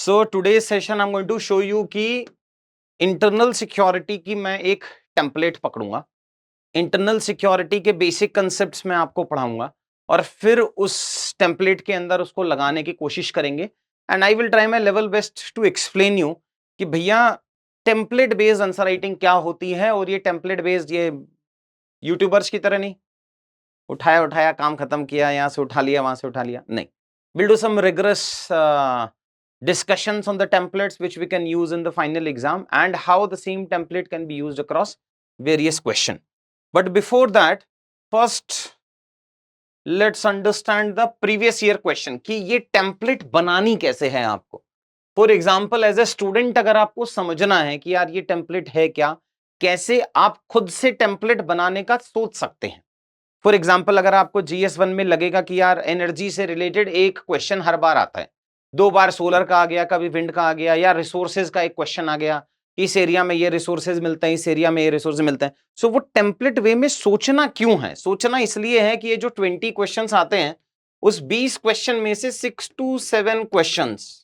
So today session I am going to show you कि internal security की मैं एक टेम्पलेट पकड़ूंगा, इंटरनल सिक्योरिटी के बेसिक कंसेप्ट्स मैं आपको पढ़ाऊंगा और फिर उस टेम्पलेट के अंदर उसको लगाने की कोशिश करेंगे and I will try my level best to explain you कि भैया टेम्पलेट बेस्ड आंसर राइटिंग क्या होती है। और ये टेम्पलेट बेस्ड ये यूट्यूबर्स की तरह नहीं, उठाया उठाया काम खत्म किया, यहां से उठा लिया वहां से उठा लिया, नहीं। We'll do some rigorous discussions on the templates which we can use in the final exam and how the same template can be used across various questions. But before that, first let's understand the previous year question कि ये template बनानी कैसे है आपको। For example, as a student अगर आपको समझना है कि यार ये template है क्या, कैसे आप खुद से template बनाने का सोच सकते हैं। फॉर एग्जाम्पल अगर आपको GS1 में लगेगा कि यार एनर्जी से रिलेटेड एक क्वेश्चन हर बार आता है, 2 बार सोलर का आ गया, कभी विंड का आ गया, या रिसोर्सेज का एक क्वेश्चन आ गया, इस एरिया में ये रिसोर्सेज मिलते हैं, इस एरिया में ये रिसोर्सेज मिलते हैं। सो वो टेम्पलेट वे में सोचना क्यों है? सोचना इसलिए है कि ये जो 20 क्वेश्चंस आते हैं उस 20 क्वेश्चन में से 6 to 7 क्वेश्चंस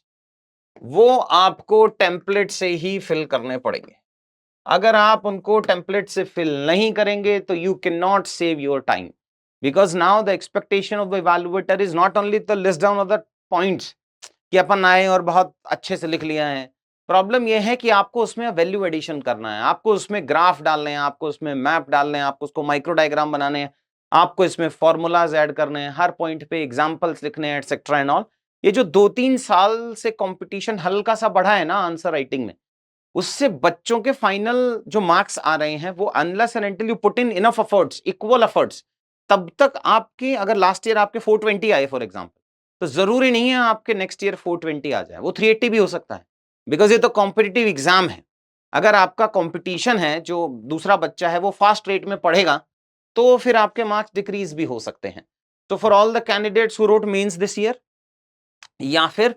वो आपको टेम्पलेट से ही फिल करने पड़ेंगे। अगर आप उनको टेम्पलेट से फिल नहीं करेंगे तो you can not save your time, because now the expectation of the evaluator is not only the list down of the points कि अपन आए और बहुत अच्छे से लिख लिया है। प्रॉब्लम यह है कि आपको उसमें वैल्यू एडिशन करना है, आपको उसमें ग्राफ डालने हैं, आपको उसमें मैप डालने हैं, आपको उसको माइक्रो डायग्राम बनाने हैं, आपको इसमें फॉर्मूलाज ऐड करने हैं, हर पॉइंट पे एग्जांपल्स लिखने हैं, एटसेट्रा एंड ऑल। ये जो 2-3 साल से कंपटीशन हल्का सा बढ़ा है ना आंसर राइटिंग में, उससे बच्चों के फाइनल जो मार्क्स आ रहे हैं वो unless and until you put in enough efforts, equal efforts, तब तक आपके अगर लास्ट ईयर आपके 420 आए फॉर एग्जांपल, तो जरूरी नहीं है आपके नेक्स्ट ईयर 420 आ जाए, वो 380 भी हो सकता है, बिकॉज ये तो कॉम्पिटिटिव एग्जाम है। अगर आपका कॉम्पिटिशन है, जो दूसरा बच्चा है वो फास्ट रेट में पढ़ेगा, तो फिर आपके मार्क्स डिक्रीज भी हो सकते हैं। तो for all the candidates who wrote mains this year, या फिर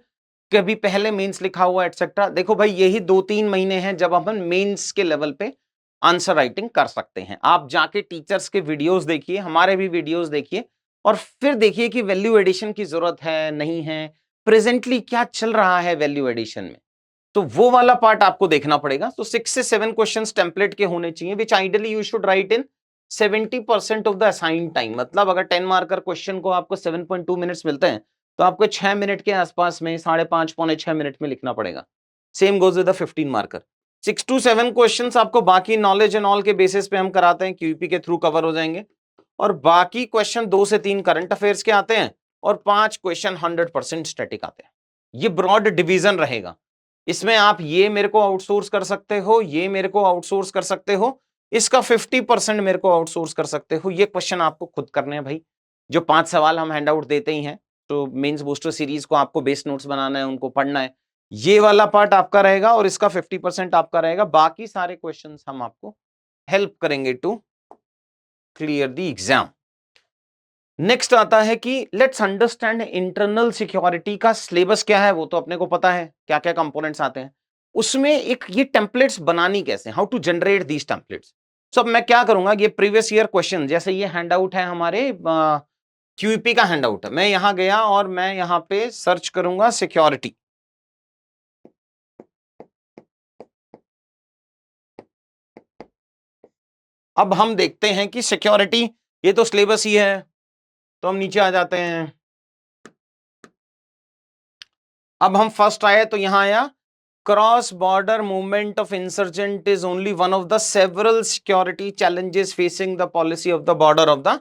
कभी पहले मेंस लिखा हुआ एटसेट्रा, देखो भाई यही 2-3 महीने हैं जब अपन मेंस के लेवल पे आंसर राइटिंग कर सकते हैं। आप जाके टीचर्स के वीडियोस देखिए, हमारे भी वीडियोस देखिए, और फिर देखिए कि वैल्यू एडिशन की जरूरत है नहीं है, प्रेजेंटली क्या चल रहा है वैल्यू एडिशन में, तो वो वाला पार्ट आपको देखना पड़ेगा। तो 6 से 7 क्वेश्चंस टेम्पलेट के होने चाहिए, which ideally you should write in 70% of the assigned time. मतलब अगर 10 मार्कर क्वेश्चन को आपको 7.2 मिनट्स मिलते हैं, तो आपको 6 मिनट के आसपास में, 5.5 पौने 6 मिनट में लिखना पड़ेगा। Same goes with the 15 marker. 6 to 7 questions आपको बाकी नॉलेज एंड ऑल के बेसिस पे हम कराते हैं, क्यूपी के थ्रू कवर हो जाएंगे, और बाकी क्वेश्चन 2 से 3 करंट अफेयर्स के आते हैं और 5 क्वेश्चन 100% स्टैटिक आते हैं। ये ब्रॉड डिवीजन रहेगा। इसमें आप ये मेरे को आउटसोर्स कर सकते हो, ये मेरे को आउटसोर्स कर सकते हो, इसका 50% मेरे को आउटसोर्स कर सकते हो। ये क्वेश्चन आपको खुद करने हैं भाई। जो 5 सवाल हम हैंड आउट देते ही हैं, तो मेंस बूस्टर सीरीज को आपको बेस नोट्स बनाना है, उनको पढ़ना है, ये वाला पार्ट आपका रहेगा और इसका 50% आपका रहेगा। बाकी सारे क्वेश्चंस हम आपको हेल्प करेंगे to clear the exam. Next आता है कि लेट्स अंडरस्टैंड इंटरनल सिक्योरिटी का सिलेबस क्या है। वो तो अपने को पता है क्या क्या कंपोनेंट्स आते हैं उसमें। एक ये टेम्पलेट्स बनानी कैसे, how to generate these templates. So अब मैं क्या करूंगा, ये प्रीवियस ईयर क्वेश्चन, जैसे ये हैंड आउट है हमारे क्यूपी का हैंड आउट है, मैं यहां गया और मैं यहां पे सर्च करूंगा सिक्योरिटी। अब हम देखते हैं कि सिक्योरिटी, ये तो सिलेबस ही है, तो हम नीचे आ जाते हैं। अब हम फर्स्ट आए तो यहां आया, cross border movement of insurgent is only one of the several security challenges facing the policy of the border of the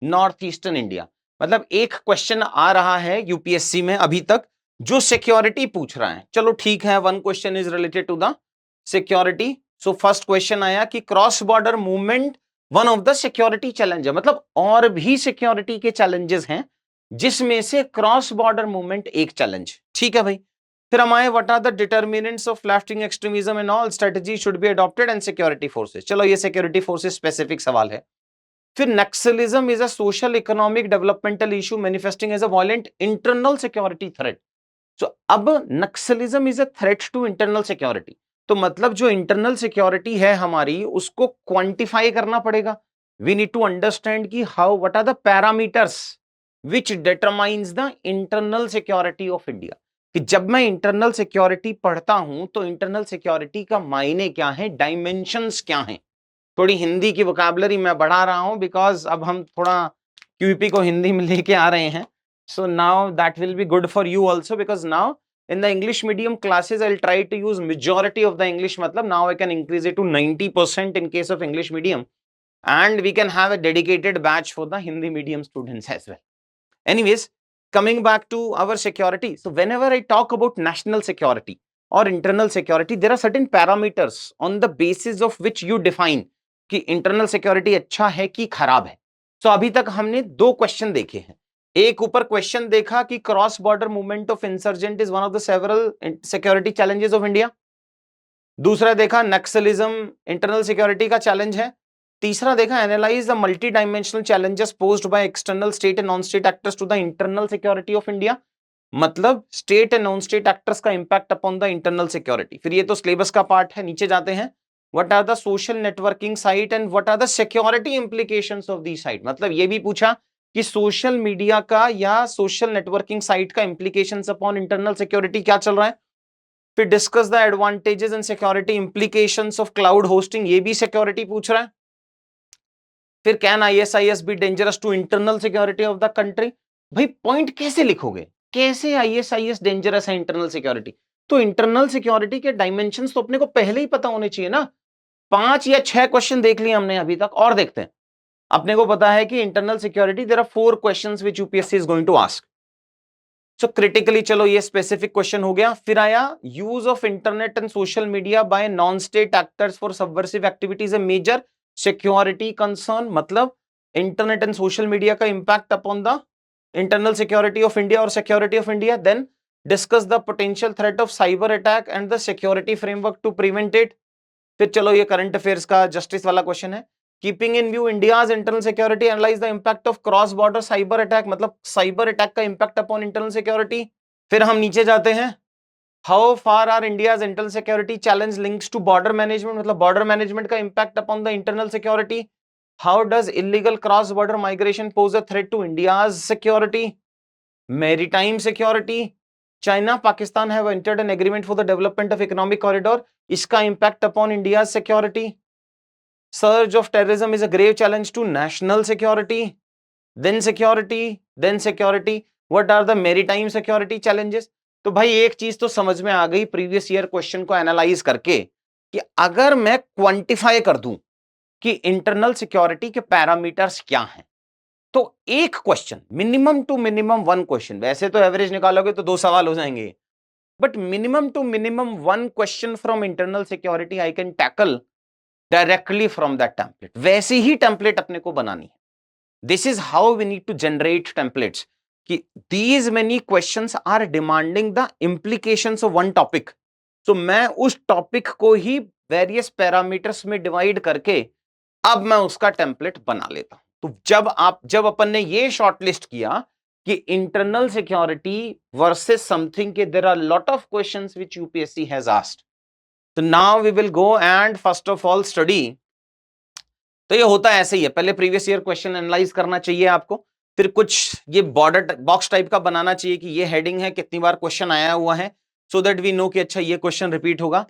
north eastern India. मतलब एक क्वेश्चन आ रहा है यूपीएससी में अभी तक जो सिक्योरिटी पूछ रहा है। चलो ठीक है, one question is related to the security. So first question आया कि cross border movement one of the security challenge है, मतलब और भी सिक्योरिटी के चैलेंजेस हैं जिसमें से क्रॉस बॉर्डर मूवमेंट एक चैलेंज। ठीक है भाई। फिर हम आए, what are the determinants of left wing extremism and all strategy should be adopted and security forces. चलो ये सिक्योरिटी फोर्सेस स्पेसिफिक सवाल है। फिर Naxalism is a social economic developmental issue manifesting as a violent internal security threat. So अब Naxalism is a threat to internal security, तो मतलब जो internal security है हमारी उसको क्वांटिफाई करना पड़ेगा। वी नीड टू अंडरस्टैंड कि how, what are the parameters which determines the internal security of India. कि जब मैं इंटरनल सिक्योरिटी पढ़ता हूं तो इंटरनल सिक्योरिटी का मायने क्या है, डायमेंशंस क्या हैं। थोड़ी हिंदी की वोकैबुलरी मैं बढ़ा रहा हूं बिकॉज अब हम थोड़ा क्यूपी को हिंदी में लेके आ रहे हैं. So now that will be good for you also because now in the English medium classes I'll try to use majority of the English, matlab now I can increase it to 90% in case of English medium, and we can have a dedicated batch for the Hindi medium students as well. Anyways, coming back to our security, so whenever I talk about national security or internal security, there are certain parameters on the basis of which you define कि internal security अच्छा है कि खराब है. सो अभी तक हमने दो क्वेश्चन देखे हैं. एक ऊपर क्वेश्चन देखा कि cross border movement of insurgent is one of the several security challenges of India. दूसरा देखा नक्सलिज्म इंटरनल सिक्योरिटी का चैलेंज है. तीसरा देखा analyse the multidimensional challenges posed by external state and non state actors to the internal security of India. मतलब state and non state actors का impact upon the internal security. फिर ये तो syllabus का part है. नीचे जाते हैं, what are the social networking site and what are the security implications of the site. मतलब ये भी पूछा कि सोशल मीडिया का या सोशल नेटवर्किंग साइट का इंप्लीकेशंस अपॉन इंटरनल सिक्योरिटी क्या चल रहा है. फिर discuss the advantages and security implications of cloud hosting, ये भी सिक्योरिटी पूछ रहा है. फिर can ISIS be dangerous to internal security of the country. भाई पॉइंट कैसे लिखोगे, कैसे आईएसआईएस डेंजरस है इंटरनल सिक्योरिटी. तो इंटरनल सिक्योरिटी के डायमेंशंस तो अपने को पहले ही पता होने चाहिए ना. 5 या 6 क्वेश्चन देख लिए हमने अभी तक, और देखते हैं. अपने को पता है कि internal security there are 4 questions which UPSC is going to ask. So critically चलो ये स्पेसिफिक क्वेश्चन हो गया. फिर आया use of internet and social media by non state actors for subversive activities a major security concern. मतलब internet and social media का impact upon the internal security of India और security of India. Then discuss the potential threat of cyber attack and the security framework to prevent it. फिर चलो ये current affairs का justice वाला question है. Keeping in view India's internal security, analyse the impact of cross border cyber attack. मतलब cyber attack का impact upon internal security. फिर हम नीचे जाते हैं, how far are India's internal security challenge links to border management. मतलब border management का impact upon the internal security. How does illegal cross border migration pose a threat to India's security. Maritime security, China Pakistan have entered an agreement for the development of economic corridor, इसका impact upon India's security. Surge of terrorism is a grave challenge to national security. Then security. What are the maritime security challenges? तो भाई एक चीज तो समझ में आ गई previous year question को एनालाइज करके कि अगर मैं क्वांटिफाई कर दूं कि इंटरनल सिक्योरिटी के पैरामीटर्स क्या हैं, तो एक question minimum two minimum 1 question, वैसे तो एवरेज निकालोगे तो 2 सवाल हो जाएंगे, but minimum two minimum 1 question from internal security I can tackle directly from that template. वैसे ही टेम्पलेट अपने को बनानी है. This is how we need to generate templates कि these many questions are demanding the implications of one topic. तो मैं उस टॉपिक को ही वेरियस पैरामीटर्स में डिवाइड करके अब मैं उसका टेम्पलेट बना लेता हूं. तो जब अपन ने ये शॉर्टलिस्ट किया कि इंटरनल सिक्योरिटी वर्सेस समथिंग के there are lot of questions which UPSC has asked. तो now we will go and first of all study. तो ये होता है ऐसे ही है, पहले प्रीवियस ईयर क्वेश्चन एनालाइज करना चाहिए आपको. फिर कुछ ये बॉर्डर बॉक्स टाइप का बनाना चाहिए कि ये हेडिंग है, कितनी बार क्वेश्चन आया हुआ है, सो दैट वी नो कि अच्छा ये क्वेश्चन रिपीट होगा.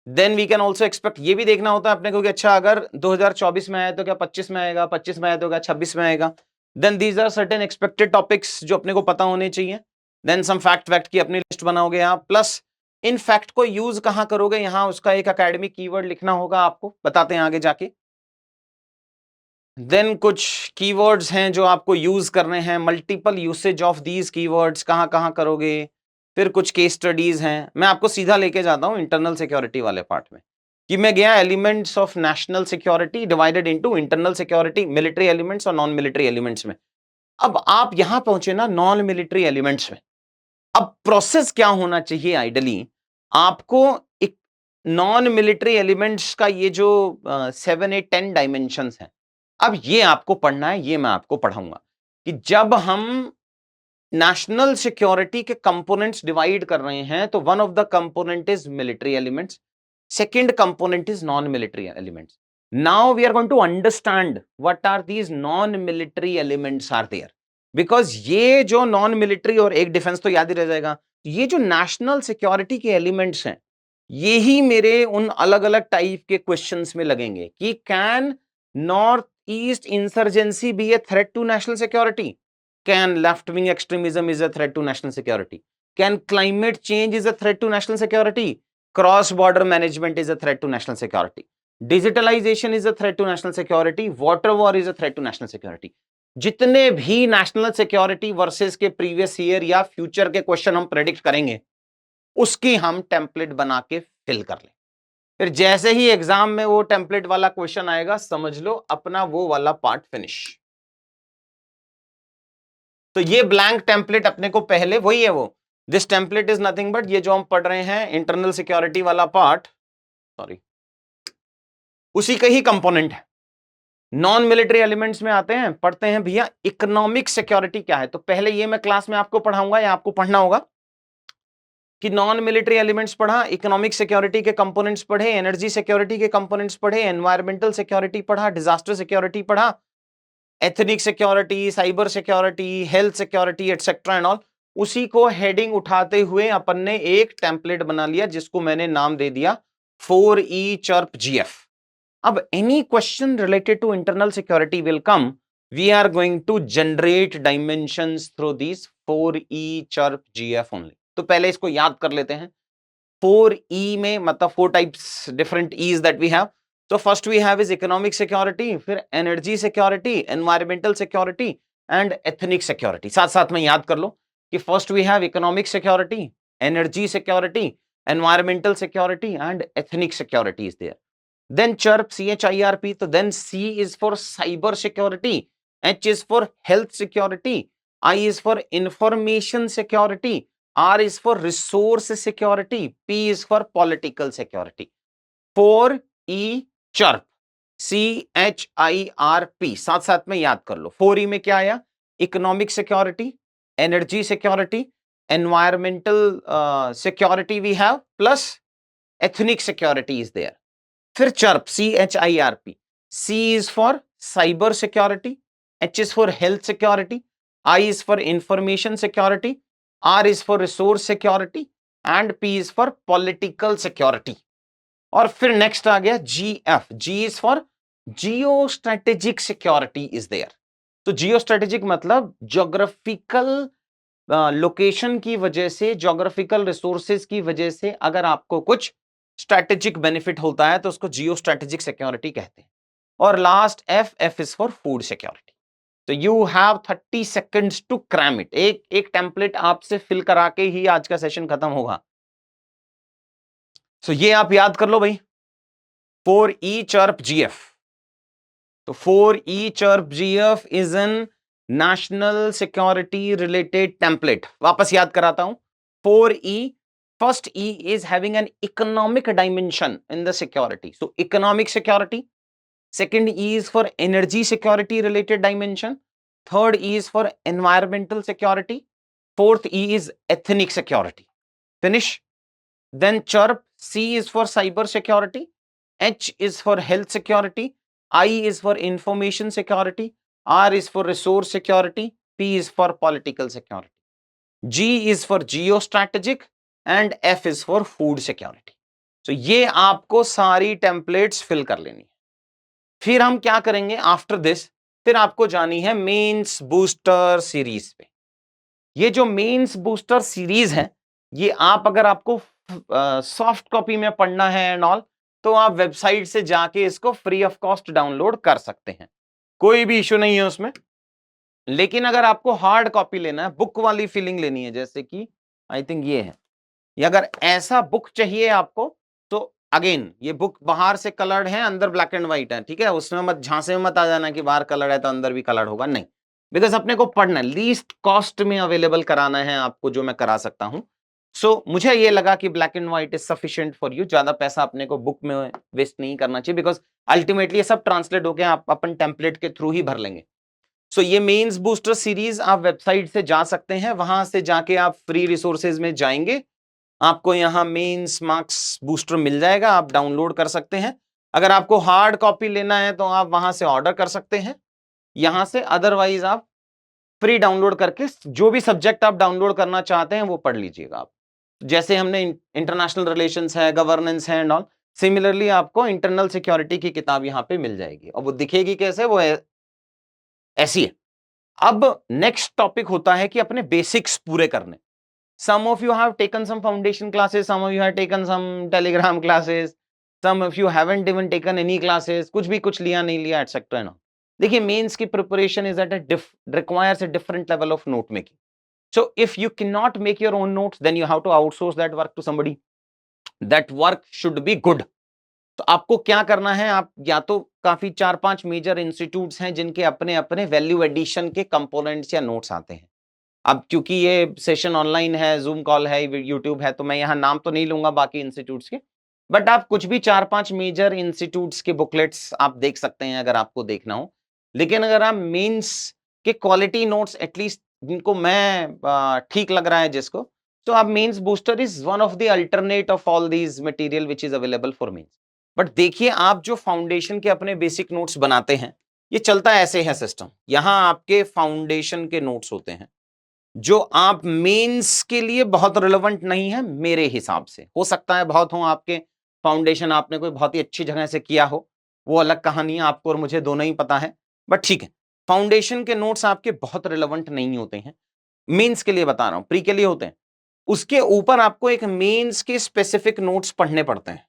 Then we can also expect, ये भी देखना होता है अपने को कि अच्छा अगर 2024 में आया तो क्या 25 में आएगा, 25 में आया तो क्या 26 में आएगा. Then these are certain expected topics जो अपने को पता होने चाहिए. देन सम फैक्ट की अपनी लिस्ट बनाओगे आप, प्लस इन फैक्ट को यूज कहां करोगे, यहां उसका एक एकेडमिक कीवर्ड लिखना होगा आपको, बताते हैं आगे जाके. देन कुछ कीवर्ड्स हैं जो आपको यूज करने हैं, multiple usage of these keywords कहां कहां करोगे. फिर कुछ केस स्टडीज हैं. मैं आपको सीधा लेके जाता हूं इंटरनल सिक्योरिटी वाले पार्ट में कि मैं गया elements of national security divided into internal security, military elements और नॉन मिलिट्री एलिमेंट्स में. अब आप यहां पहुंचे ना नॉन मिलिट्री एलिमेंट्स में. अब प्रोसेस क्या होना चाहिए आइडली, आपको एक नॉन मिलिट्री एलिमेंट्स का ये जो 7, 8, 10 डायमेंशंस हैं, अब ये आपको पढ़ना है. ये मैं आपको पढ़ाऊंगा कि जब हम नेशनल सिक्योरिटी के कंपोनेंट्स डिवाइड कर रहे हैं तो one of the component is military elements, second component is non military elements. Now we are going to understand what are these non military elements are there. Because ये जो non military और एक defence तो याद ही रह जाएगा, ये जो नेशनल सिक्योरिटी के एलिमेंट्स हैं ये ही मेरे उन अलग अलग टाइप के क्वेश्चंस में लगेंगे कि can north east insurgency be a threat to national security, can left wing extremism is a threat to national security, can climate change is a threat to national security, cross border management is a threat to national security, digitalisation is a threat to national security, water war is a threat to national security. जितने भी national security versus के previous year या future के question हम predict करेंगे उसकी हम template बना के फिल कर लें। फिर जैसे ही एग्जाम में वो टेम्पलेट वाला क्वेश्चन आएगा समझ लो अपना वो वाला पार्ट फिनिश। तो ये ब्लैंक टेम्पलेट अपने को पहले वही है वो, this template is nothing but ये जो हम पढ़ रहे हैं इंटरनल सिक्योरिटी वाला पार्ट, सॉरी, उसी का ही कंपोनेंट है। नॉन मिलिट्री एलिमेंट्स में आते हैं, पढ़ते हैं भैया इकोनॉमिक सिक्योरिटी क्या है। तो पहले ये मैं क्लास में आपको पढ़ाऊंगा या आपको पढ़ना होगा कि नॉन मिलिट्री एलिमेंट्स पढ़ा, इकोनॉमिक सिक्योरिटी के कंपोनेंट्स पढ़े, एनर्जी सिक्योरिटी के कंपोनेंट्स पढ़े, एनवायरमेंटल सिक्योरिटी पढ़ा, डिजास्टर सिक्योरिटी पढ़ा, ethnic security, cyber security, health security etcetera and all. उसी को हेडिंग उठाते हुए अपन ने एक टेम्पलेट बना लिया जिसको मैंने नाम दे दिया 4E चर्प GF। अब any question related to internal security will come, we are going to generate dimensions through these 4E chirp GF only। तो पहले इसको याद कर लेते हैं। 4E में मतलब 4 types different E's that we have। तो first we have is economic security, फिर energy security, environmental security and ethnic security। साथ साथ में याद कर लो कि first we have economic security, energy security, environmental security and ethnic security is there। Then CHIRP, CHIRP, so then C is for cyber security, H is for health security, I is for information security, R is for resource security, P is for political security। 4E CHIRP, CHIRP साथ साथ में याद कर लो। 4E में क्या आया? Economic security, energy security, environmental security we have plus ethnic security is there. फिर CHIRP CHIRP, C is for cyber security, H is for health security, I is for information security, R is for resource security and P is for political security। और फिर next आ गया GF, G is for geostrategic security is there। तो geostrategic मतलब geographical location की वजह से, geographical resources की वजह से अगर आपको कुछ स्ट्रैटेजिक बेनिफिट होता है तो उसको जियो स्ट्रैटेजिक सिक्योरिटी कहते हैं। और last F is for food security. तो you have 30 seconds to cram it. एक टेम्पलेट आपसे फिल करा के ही आज का सेशन खत्म होगा। सो ये आप याद कर लो भाई, 4E चर्प GF। तो 4E chirp GF is an national security related template. वापस याद कराता हूं, 4E, first E is having an economic dimension in the security, so economic security। Second E is for energy security related dimension, third E is for environmental security, fourth E is ethnic security। Finish। Then CHIRP, C is for cyber security, H is for health security, I is for information security, R is for resource security, P is for political security, G is for geostrategic and F is for food security. तो ये आपको सारी templates fill कर लेनी है। फिर हम क्या करेंगे आफ्टर दिस, फिर आपको जानी है मेंस बूस्टर सीरीज पे। ये जो मेंस बूस्टर सीरीज है ये आप अगर आपको सॉफ्ट कॉपी में पढ़ना है एंड ऑल तो आप वेबसाइट से जाके इसको फ्री ऑफ कॉस्ट डाउनलोड कर सकते हैं, कोई भी इश्यू नहीं है उसमें। लेकिन अगर आपको हार्ड कॉपी लेना है, बुक वाली फीलिंग लेनी है, जैसे कि आई थिंक ये है, या अगर ऐसा बुक चाहिए आपको तो अगेन ये बुक बाहर से कलर्ड है, अंदर ब्लैक एंड व्हाइट है, ठीक है। उसमें मत झांसे में मत आ जाना कि बाहर कलर है तो अंदर भी कलर होगा, नहीं। बिकॉज अपने को पढ़ना है, लीस्ट कॉस्ट में अवेलेबल कराना है आपको जो मैं करा सकता हूं। सो मुझे ये लगा कि black and white is sufficient for you. ज्यादा पैसा अपने को बुक में वेस्ट नहीं करना चाहिए बिकॉज अल्टीमेटली ये सब ट्रांसलेट होकर आप अपन टेम्पलेट के थ्रू ही भर लेंगे। सो ये मेंस बूस्टर सीरीज आप वेबसाइट से जा सकते हैं, वहां से जाके आप फ्री रिसोर्सेज में जाएंगे, आपको यहाँ मेंस मार्क्स बूस्टर मिल जाएगा, आप डाउनलोड कर सकते हैं। अगर आपको हार्ड कॉपी लेना है तो आप वहां से ऑर्डर कर सकते हैं यहाँ से, अदरवाइज आप फ्री डाउनलोड करके जो भी सब्जेक्ट आप डाउनलोड करना चाहते हैं वो पढ़ लीजिएगा आप। जैसे हमने इंटरनेशनल रिलेशंस है, गवर्नेंस है एंड ऑल, सिमिलरली आपको इंटरनल सिक्योरिटी की किताब यहाँ पे मिल जाएगी और वो दिखेगी कैसे, वो ऐसी है। अब नेक्स्ट टॉपिक होता है कि अपने बेसिक्स पूरे करने। Some of you have taken some foundation classes, some of you have taken some telegram classes, some of you haven't even taken any classes, कुछ भी कुछ लिया नहीं लिया etc. ना। देखिए मेंस की preparation is at a requires a different level of note making. So if you cannot make your own notes, then you have to outsource that work to somebody. That work should be good. तो आपको क्या करना है, आप या तो काफी 4-5 major institutes हैं जिनके अपने अपने वैल्यू एडिशन के कंपोनेंट्स या नोट्स आते हैं। अब क्योंकि ये सेशन ऑनलाइन है, जूम कॉल है, यूट्यूब है, तो मैं यहाँ नाम तो नहीं लूंगा बाकी इंस्टीट्यूट्स के, बट आप कुछ भी 4-5 मेजर इंस्टीट्यूट्स के बुकलेट्स आप देख सकते हैं अगर आपको देखना हो। लेकिन अगर आप मेंस के क्वालिटी नोट्स एटलीस्ट जिनको मैं ठीक लग रहा है जिसको, तो आप mains booster is one of the alternate of all these material which is available for mains. But देखिए आप जो फाउंडेशन के अपने बेसिक नोट्स बनाते हैं, ये चलता ऐसे है सिस्टम। यहाँ आपके फाउंडेशन के नोट्स होते हैं जो आप मेंस के लिए बहुत रिलेवेंट नहीं है मेरे हिसाब से। हो सकता है बहुत हो आपके फाउंडेशन आपने कोई बहुत ही अच्छी जगह से किया हो, वो अलग कहानी है, आपको और मुझे दोनों ही पता है, बट ठीक है। फाउंडेशन के नोट्स आपके बहुत रिलेवेंट नहीं होते हैं, मेंस के लिए बता रहा हूं, प्री के लिए होते हैं। उसके ऊपर आपको एक मेंस के स्पेसिफिक नोट्स पढ़ने पड़ते हैं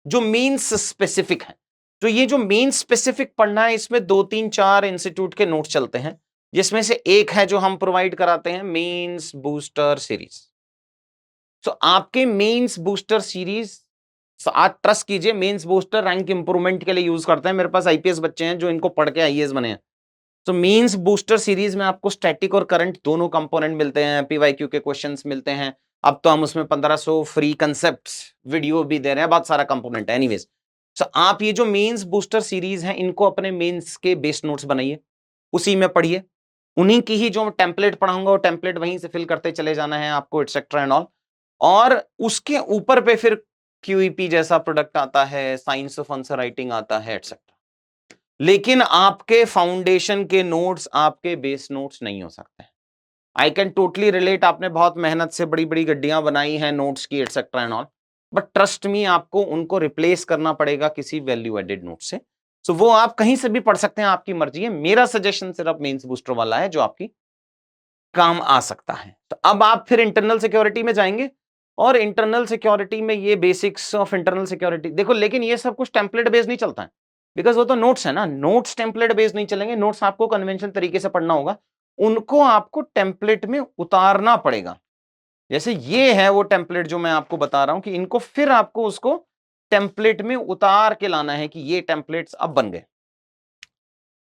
जो मेंस स्पेसिफिक है। तो ये जो मेंस स्पेसिफिक पढ़ना है, इसमें 2-3-4 इंस्टीट्यूट के नोट्स चलते हैं, जिसमें से एक है जो हम प्रोवाइड कराते हैं, मेंस बूस्टर सीरीज। तो आपके मेंस बूस्टर सीरीज आज ट्रस्ट कीजिए, मेंस बूस्टर रैंक इंप्रूवमेंट के लिए यूज करते हैं। मेरे पास आईपीएस बच्चे हैं जो इनको पढ़ के आईएएस बने हैं। तो मेंस बूस्टर सीरीज में आपको स्टैटिक और करंट दोनों कंपोनेंट मिलते हैं, पीवाईक्यू के क्वेश्चंस मिलते हैं। अब तो हम उसमें 1500 फ्री कंसेप्ट्स वीडियो भी दे रहे हैं, बहुत सारा कंपोनेंट है। एनीवेज, तो आप ये जो मेंस बूस्टर सीरीज है इनको अपने मेंस के बेस नोट्स बनाइए, उसी में पढ़िए। उन्हीं की ही जो टेम्पलेट पढ़ाऊंगा वो टेम्पलेट वहीं से फिल करते चले जाना है आपको, एटसेट्रा एंड ऑल। और उसके ऊपर पे फिर क्यूईपी जैसा प्रोडक्ट आता है, साइंस ऑफ आंसर राइटिंग आता है, एटसेट्रा। लेकिन आपके फाउंडेशन के नोट्स आपके बेस नोट्स नहीं हो सकते। आई कैन टोटली रिलेट, आपने बहुत मेहनत से बड़ी बड़ी गड्डियां बनाई हैं नोट्स की, etcetera and all, but trust me आपको उनको रिप्लेस करना पड़ेगा किसी वैल्यू एडेड नोट से। सो वो आप कहीं से भी पढ़ सकते हैं, आपकी मर्जी है। मेरा सजेशन सिर्फ मेंस बूस्टर वाला है जो आपकी काम आ सकता है। तो अब आप फिर इंटरनल सिक्योरिटी में जाएंगे और इंटरनल सिक्योरिटी में ये बेसिक्स ऑफ इंटरनल सिक्योरिटी देखो, लेकिन ये सब कुछ टेम्पलेट बेस्ड नहीं चलता है, बिकॉज वो तो नोट्स है ना, नोट्स टेम्पलेट बेस्ड नहीं चलेंगे। नोट्स आपको कन्वेंशन तरीके से पढ़ना होगा, उनको आपको टेम्पलेट में उतारना पड़ेगा। जैसे ये है वो टेम्पलेट जो मैं आपको बता रहा हूं कि इनको फिर आपको उसको टेम्पलेट में उतार के लाना है कि ये टेम्पलेट्स अब बन गए।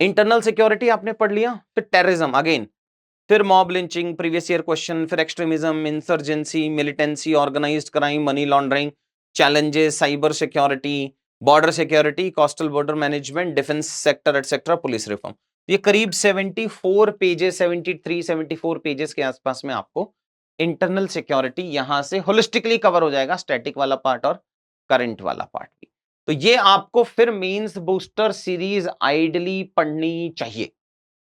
इंटरनल सिक्योरिटी आपने पढ़ लिया, फिर टेररिज्म अगेन, फिर mob lynching, previous year question, फिर extremism, insurgency, militancy, organised crime, money laundering, challenges, cyber security, border security, coastal border management, defence sector etcetera, police reform. ये करीब 74 पेजेस, 73-74 पेजेस के आसपास में आपको इंटरनल सिक्योरिटी यहां से होलिस्टिकली कवर हो जाएगा, स्टैटिक वाला पार्ट और करंट वाला पार्ट भी। तो ये आपको फिर मेंस बूस्टर सीरीज आइडली पढ़नी चाहिए।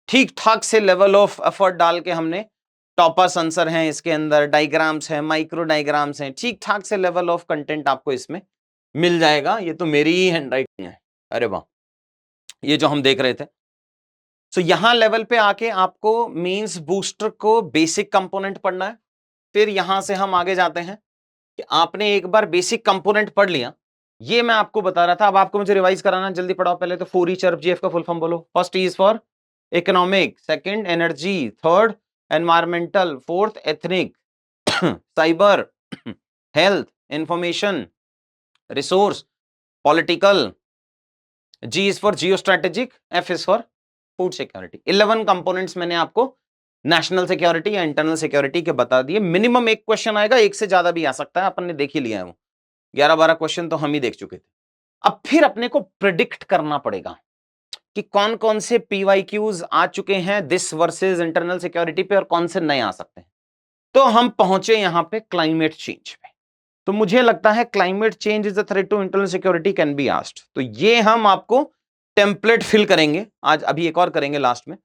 ठीक ठाक से लेवल ऑफ एफर्ट डाल के हमने टॉपर्स आंसर हैं इसके अंदर, डायग्राम्स हैं, माइक्रो डायग्राम्स हैं, ठीक ठाक से लेवल ऑफ कंटेंट आपको इसमें मिल जाएगा। ये तो मेरी ही हैंडराइटिंग है, अरे वाह, ये जो हम देख रहे थे। तो यहां लेवल पे आके आपको मेंस बूस्टर को बेसिक कंपोनेंट पढ़ना है। फिर यहां से हम आगे जाते हैं कि आपने एक बार बेसिक कंपोनेंट पढ़ लिया, ये मैं आपको बता रहा था। अब आपको मुझे रिवाइज कराना, जल्दी पढ़ाओ। पहले तो 4 चर्प जीएफ का फुल फॉर्म बोलो। First E is for economic, second energy, third environmental, fourth ethnic, cyber, health, information, resource, political, G is for geo strategic, F is for food security. 11 components मैंने आपको national security या internal security के बता दिए। Minimum एक question आएगा, एक से ज्यादा भी आ सकता है, अपन ने देख ही लिया है वो 11-12 क्वेश्चन तो हम ही देख चुके थे। अब फिर अपने को प्रिडिक्ट करना पड़ेगा कि कौन कौन से पीवाईक्यूज आ चुके हैं दिस वर्सेस इंटरनल सिक्योरिटी पे और कौन से नए आ सकते हैं। तो हम पहुंचे यहां पे क्लाइमेट चेंज पे। तो मुझे लगता है climate change is a threat to internal security can be asked. तो ये हम आपको टेम्पलेट फिल करेंगे आज, अभी एक और करेंगे लास्ट में।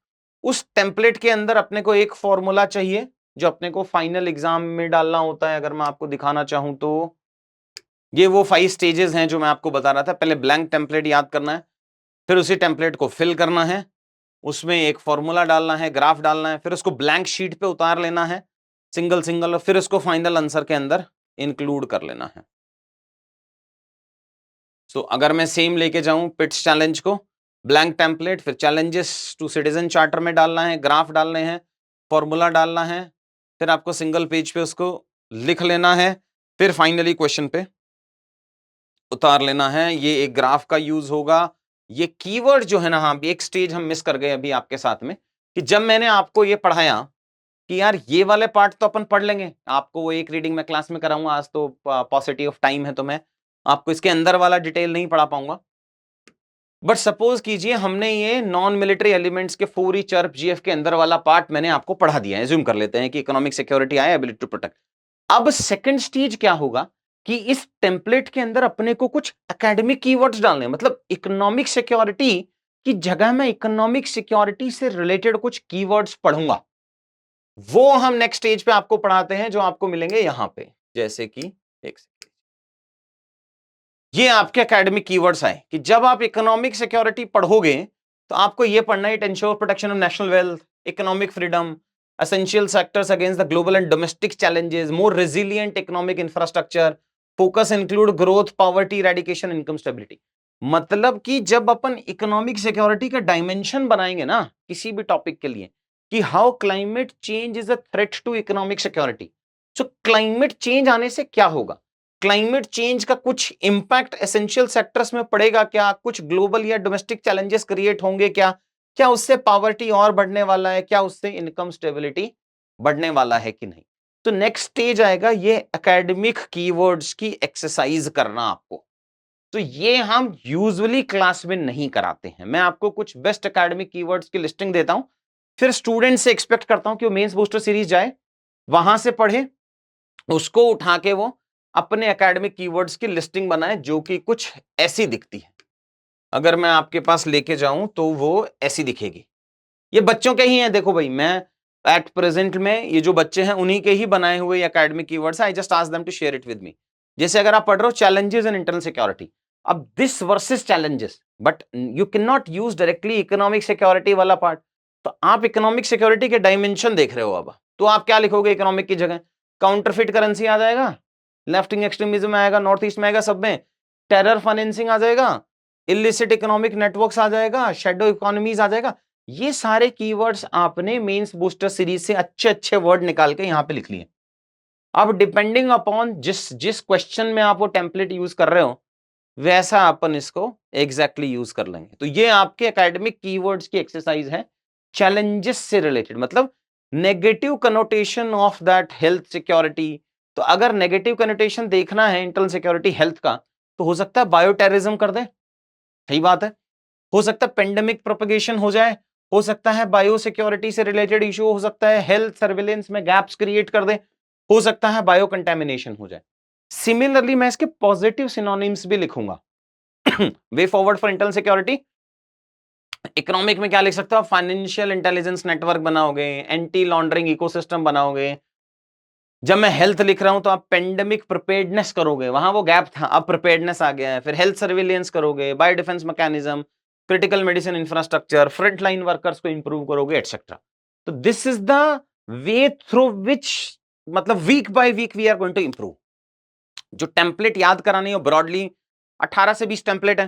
उस टेम्पलेट के अंदर अपने को एक फॉर्मूला चाहिए जो अपने को फाइनल एग्जाम में डालना होता है। अगर मैं आपको दिखाना चाहूं तो ये वो 5 स्टेजेस हैं जो मैं आपको बता रहा था। पहले ब्लैंक टेम्पलेट याद करना है, फिर उसी टेम्पलेट को फिल करना है, उसमें एक फॉर्मूला डालना है, ग्राफ डालना है, फिर उसको ब्लैंक शीट पे उतार लेना है सिंगल सिंगल, और फिर उसको फाइनल आंसर के अंदर इंक्लूड कर लेना है। सो अगर मैं सेम लेके जाऊं पिट्स चैलेंज को, ब्लैंक टेम्पलेट, फिर चैलेंजेस टू सिटीजन चार्टर में डालना है, ग्राफ डालने हैं, फॉर्मूला डालना है, फिर आपको सिंगल पेज पे उसको लिख लेना है, फिर फाइनली क्वेश्चन पे उतार लेना है। ये एक ग्राफ का यूज होगा। ये कीवर्ड जो है ना, हाँ एक स्टेज हम मिस कर गए अभी आपके साथ में, कि जब मैंने आपको ये पढ़ाया कि यार ये वाले पार्ट तो अपन पढ़ लेंगे, आपको वो एक रीडिंग में क्लास में कराऊंगा, आज तो पॉसिटिव ऑफ टाइम है तो मैं आपको इसके अंदर वाला डिटेल नहीं पढ़ा पाऊंगा। बट सपोज कीजिए हमने ये नॉन मिलिट्री एलिमेंट्स के 4E चर्प जीएफ के अंदर वाला पार्ट मैंने आपको पढ़ा दिया है। एज्यूम कर लेते हैं कि इकोनॉमिक सिक्योरिटी आया, एबिलिटी टू प्रोटेक्ट। अब सेकंड स्टेज क्या होगा कि इस टेम्पलेट के अंदर अपने को कुछ एकेडमिक कीवर्ड्स डालने, मतलब इकोनॉमिक सिक्योरिटी की जगह मैं इकोनॉमिक सिक्योरिटी से रिलेटेड कुछ कीवर्ड्स पढ़ूंगा। वो हम नेक्स्ट स्टेज पे आपको पढ़ाते हैं, जो आपको मिलेंगे यहां पे। जैसे कि एक ये आपके एकेडमिक कीवर्ड्स आए कि जब आप इकोनॉमिक सिक्योरिटी पढ़ोगे तो आपको ये पढ़ना है, it ensure protection of national wealth, economic freedom, essential sectors against the global and domestic challenges, more resilient economic infrastructure, focus include growth, poverty eradication, income stability। मतलब कि जब अपन इकोनॉमिक सिक्योरिटी का डायमेंशन बनाएंगे ना किसी भी टॉपिक के लिए, कि how climate change is a threat to economic security. So climate change आने से क्या होगा, क्लाइमेट चेंज का कुछ इंपैक्ट एसेंशियल सेक्टर्स में पड़ेगा क्या, कुछ ग्लोबल या डोमेस्टिक चैलेंजेस क्रिएट होंगे क्या, क्या उससे पॉवर्टी और बढ़ने वाला है, क्या उससे इनकम स्टेबिलिटी बढ़ने वाला है कि नहीं। तो नेक्स्ट स्टेज आएगा ये एकेडमिक कीवर्ड्स की एक्सरसाइज करना आपको। तो ये हम यूजुअली क्लास में नहीं कराते हैं। मैं आपको कुछ बेस्ट एकेडमिक कीवर्ड्स की लिस्टिंग देता हूं, फिर स्टूडेंट से एक्सपेक्ट करता हूं कि वो मेंस बूस्टर सीरीज जाए, वहां से पढ़े, उसको उठा के वो अपने एकेडमिक कीवर्ड्स की लिस्टिंग बनाए जो कि कुछ ऐसी दिखती है। अगर मैं आपके पास लेके जाऊं तो वो ऐसी दिखेगी। ये बच्चों के ही हैं, देखो भाई, मैं एट प्रेजेंट में ये जो बच्चे हैं उन्हीं के ही बनाए हुए academic keywords, I just ask them to share it with me. जैसे अगर आप पढ़ रहे हो चैलेंजेस इन इंटरनल सिक्योरिटी, अब this versus challenges, but you can not use directly economic security वाला पार्ट। तो आप इकोनॉमिक सिक्योरिटी के डायमेंशन देख रहे हो, अब तो आप क्या लिखोगे इकोनॉमिक की जगह, काउंटरफिट करेंसी आ जाएगा, लेफ्टिंग एक्सट्रीमिज्म आएगा, नॉर्थ ईस्ट में आएगा, सब में टेरर फाइनेंसिंग आ जाएगा, इलिसिट इकोनॉमिक नेटवर्क्स आ जाएगा, शेडो इकोनॉमीज आ जाएगा। ये सारे कीवर्ड्स आपने मेंस बूस्टर सीरीज से अच्छे अच्छे वर्ड निकाल के यहां पे लिख लिए। अब डिपेंडिंग अपॉन जिस जिस क्वेश्चन में आप वो टेम्पलेट यूज कर रहे हो, वैसा अपन इसको एग्जैक्टली यूज कर लेंगे। तो ये आपके एकेडमिक कीवर्ड्स की एक्सरसाइज है चैलेंजेस से रिलेटेड, मतलब negative connotation of that health security. तो अगर नेगेटिव कनोटेशन देखना है इंटरनल सिक्योरिटी हेल्थ का, तो हो सकता है बायोटेररिज्म कर दे, सही बात है, हो सकता है पेंडेमिक प्रोपगेशन हो जाए, हो सकता है बायो सिक्योरिटी से रिलेटेड इशू हो सकता है, हेल्थ सर्विलेंस में गैप्स क्रिएट कर दे, हो सकता है बायो कंटेमिनेशन हो जाए। सिमिलरली मैं इसके पॉजिटिव सिनोनिम्स भी लिखूंगा। Way forward for internal security, economic में क्या लिख सकते हो, फाइनेंशियल इंटेलिजेंस नेटवर्क बनाओगे, एंटी लॉन्ड्रिंग इकोसिस्टम बनाओगे। जब मैं हेल्थ लिख रहा हूं तो आप पेंडेमिक प्रिपेयर्डनेस करोगे, वहां वो गैप था, अब प्रिपेयर्डनेस आ गया है। फिर हेल्थ सर्विलेंस करोगे, bio defence mechanism, critical medicine infrastructure, front line workers को इंप्रूव करोगे, एटसेट्रा। तो this is the way through which, मतलब week by week we are going to improve. जो टेम्पलेट याद करानी हो ब्रॉडली 18 से 20 टेम्पलेट है,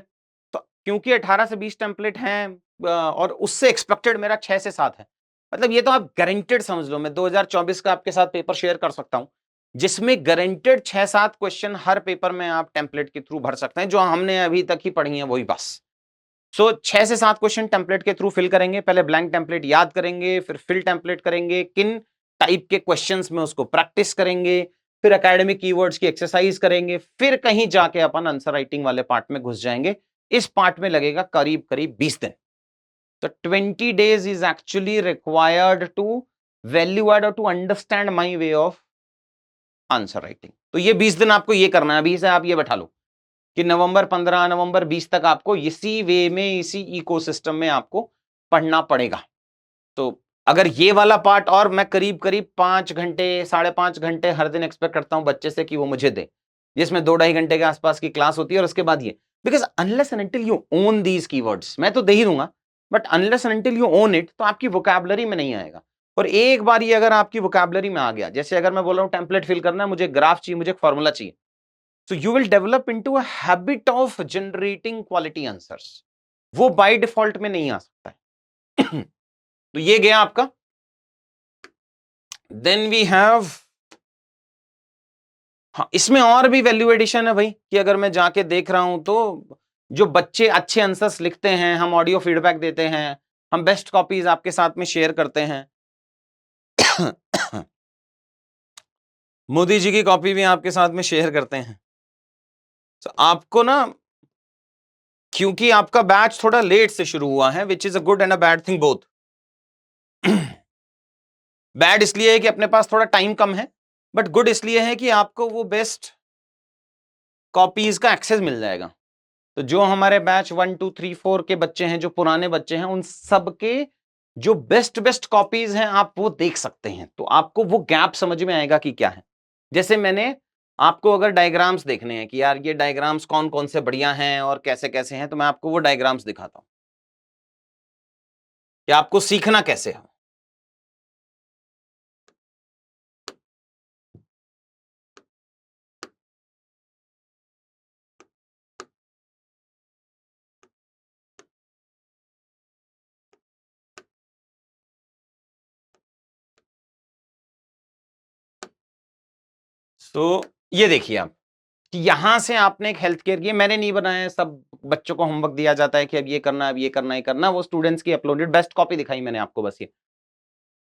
तो क्योंकि 18 से 20 टेम्पलेट हैं और उससे एक्सपेक्टेड मेरा 6 से 7 है, मतलब ये तो आप गारंटेड समझ लो। मैं 2024 का आपके साथ पेपर शेयर कर सकता हूं जिसमें गारंटेड 6-7 क्वेश्चन हर पेपर में आप टेम्पलेट के थ्रू भर सकते हैं, जो हमने अभी तक ही पढ़ी है वही बस। सो 6 से 7 क्वेश्चन टेम्पलेट के थ्रू फिल करेंगे। पहले ब्लैंक टेम्पलेट याद करेंगे, फिर फिल टेम्पलेट करेंगे, किन टाइप के क्वेश्चंस में उसको प्रैक्टिस करेंगे, फिर एकेडमिक कीवर्ड्स की एक्सरसाइज करेंगे, फिर कहीं जाके अपन आंसर राइटिंग वाले पार्ट में घुस जाएंगे। इस पार्ट में लगेगा करीब करीब 20 दिन। तो 20 days is actually required to value add or to understand my way of answer writing. तो ये 20 दिन आपको ये करना है। अभी से आप ये बैठा लो कि नवंबर 15, नवंबर 20 तक आपको इसी वे में, इसी इकोसिस्टम में आपको पढ़ना पड़ेगा। तो अगर ये वाला पार्ट, और मैं करीब करीब 5 घंटे 5.5 घंटे हर दिन एक्सपेक्ट करता हूं बच्चे से कि वो मुझे दे, जिसमें 2-2.5 घंटे के आसपास की क्लास होती है, और उसके बाद ये, because unless and until you own these keywords, मैं तो दे ही दूंगा, but unless and until you own it, तो आपकी वोकैबुलरी में नहीं आएगा। और एक बार ये अगर आपकी वोकैबुलरी में आ गया, जैसे अगर मैं बोल रहा हूँ टेम्पलेट फिल करना है, मुझे ग्राफ चाहिए, मुझे एक फॉर्मूला चाहिए, so you will develop into a habit of generating quality answers, वो बाय डिफॉल्ट में नहीं आ सकता है। तो ये गया आपका। देन वी हैव, हाँ, इसमें और भी वैल्यू एडिशन है भाई, कि अगर मैं जाके देख रहा हूं तो जो बच्चे अच्छे आंसर्स लिखते हैं, हम ऑडियो फीडबैक देते हैं, हम बेस्ट कॉपीज आपके साथ में शेयर करते हैं। मोदी जी की कॉपी भी आपके साथ में शेयर करते हैं। तो आपको ना, क्योंकि आपका बैच थोड़ा लेट से शुरू हुआ है, which is a good and a bad thing both. Bad इसलिए है कि अपने पास थोड़ा टाइम कम है, बट गुड इसलिए है कि आपको वो बेस्ट कॉपीज का एक्सेस मिल जाएगा। तो जो हमारे बैच 1 2 3 4 के बच्चे हैं, जो पुराने बच्चे हैं, उन सब के जो बेस्ट बेस्ट कॉपीज हैं, आप वो देख सकते हैं, तो आपको वो गैप समझ में आएगा कि क्या है। जैसे मैंने आपको अगर डायग्राम्स देखने हैं कि यार ये डायग्राम्स कौन कौन से बढ़िया हैं और कैसे कैसे हैं, तो मैं आपको वो डायग्राम्स दिखाता हूं कि आपको सीखना कैसे हो। तो ये देखिए आप, कि यहां से आपने एक हेल्थ केयर की, मैंने नहीं बनाया है, सब बच्चों को होमवर्क दिया जाता है कि अब ये करना, अब ये करना, ये करना, वो स्टूडेंट्स की अपलोडेड बेस्ट कॉपी दिखाई मैंने आपको बस ये।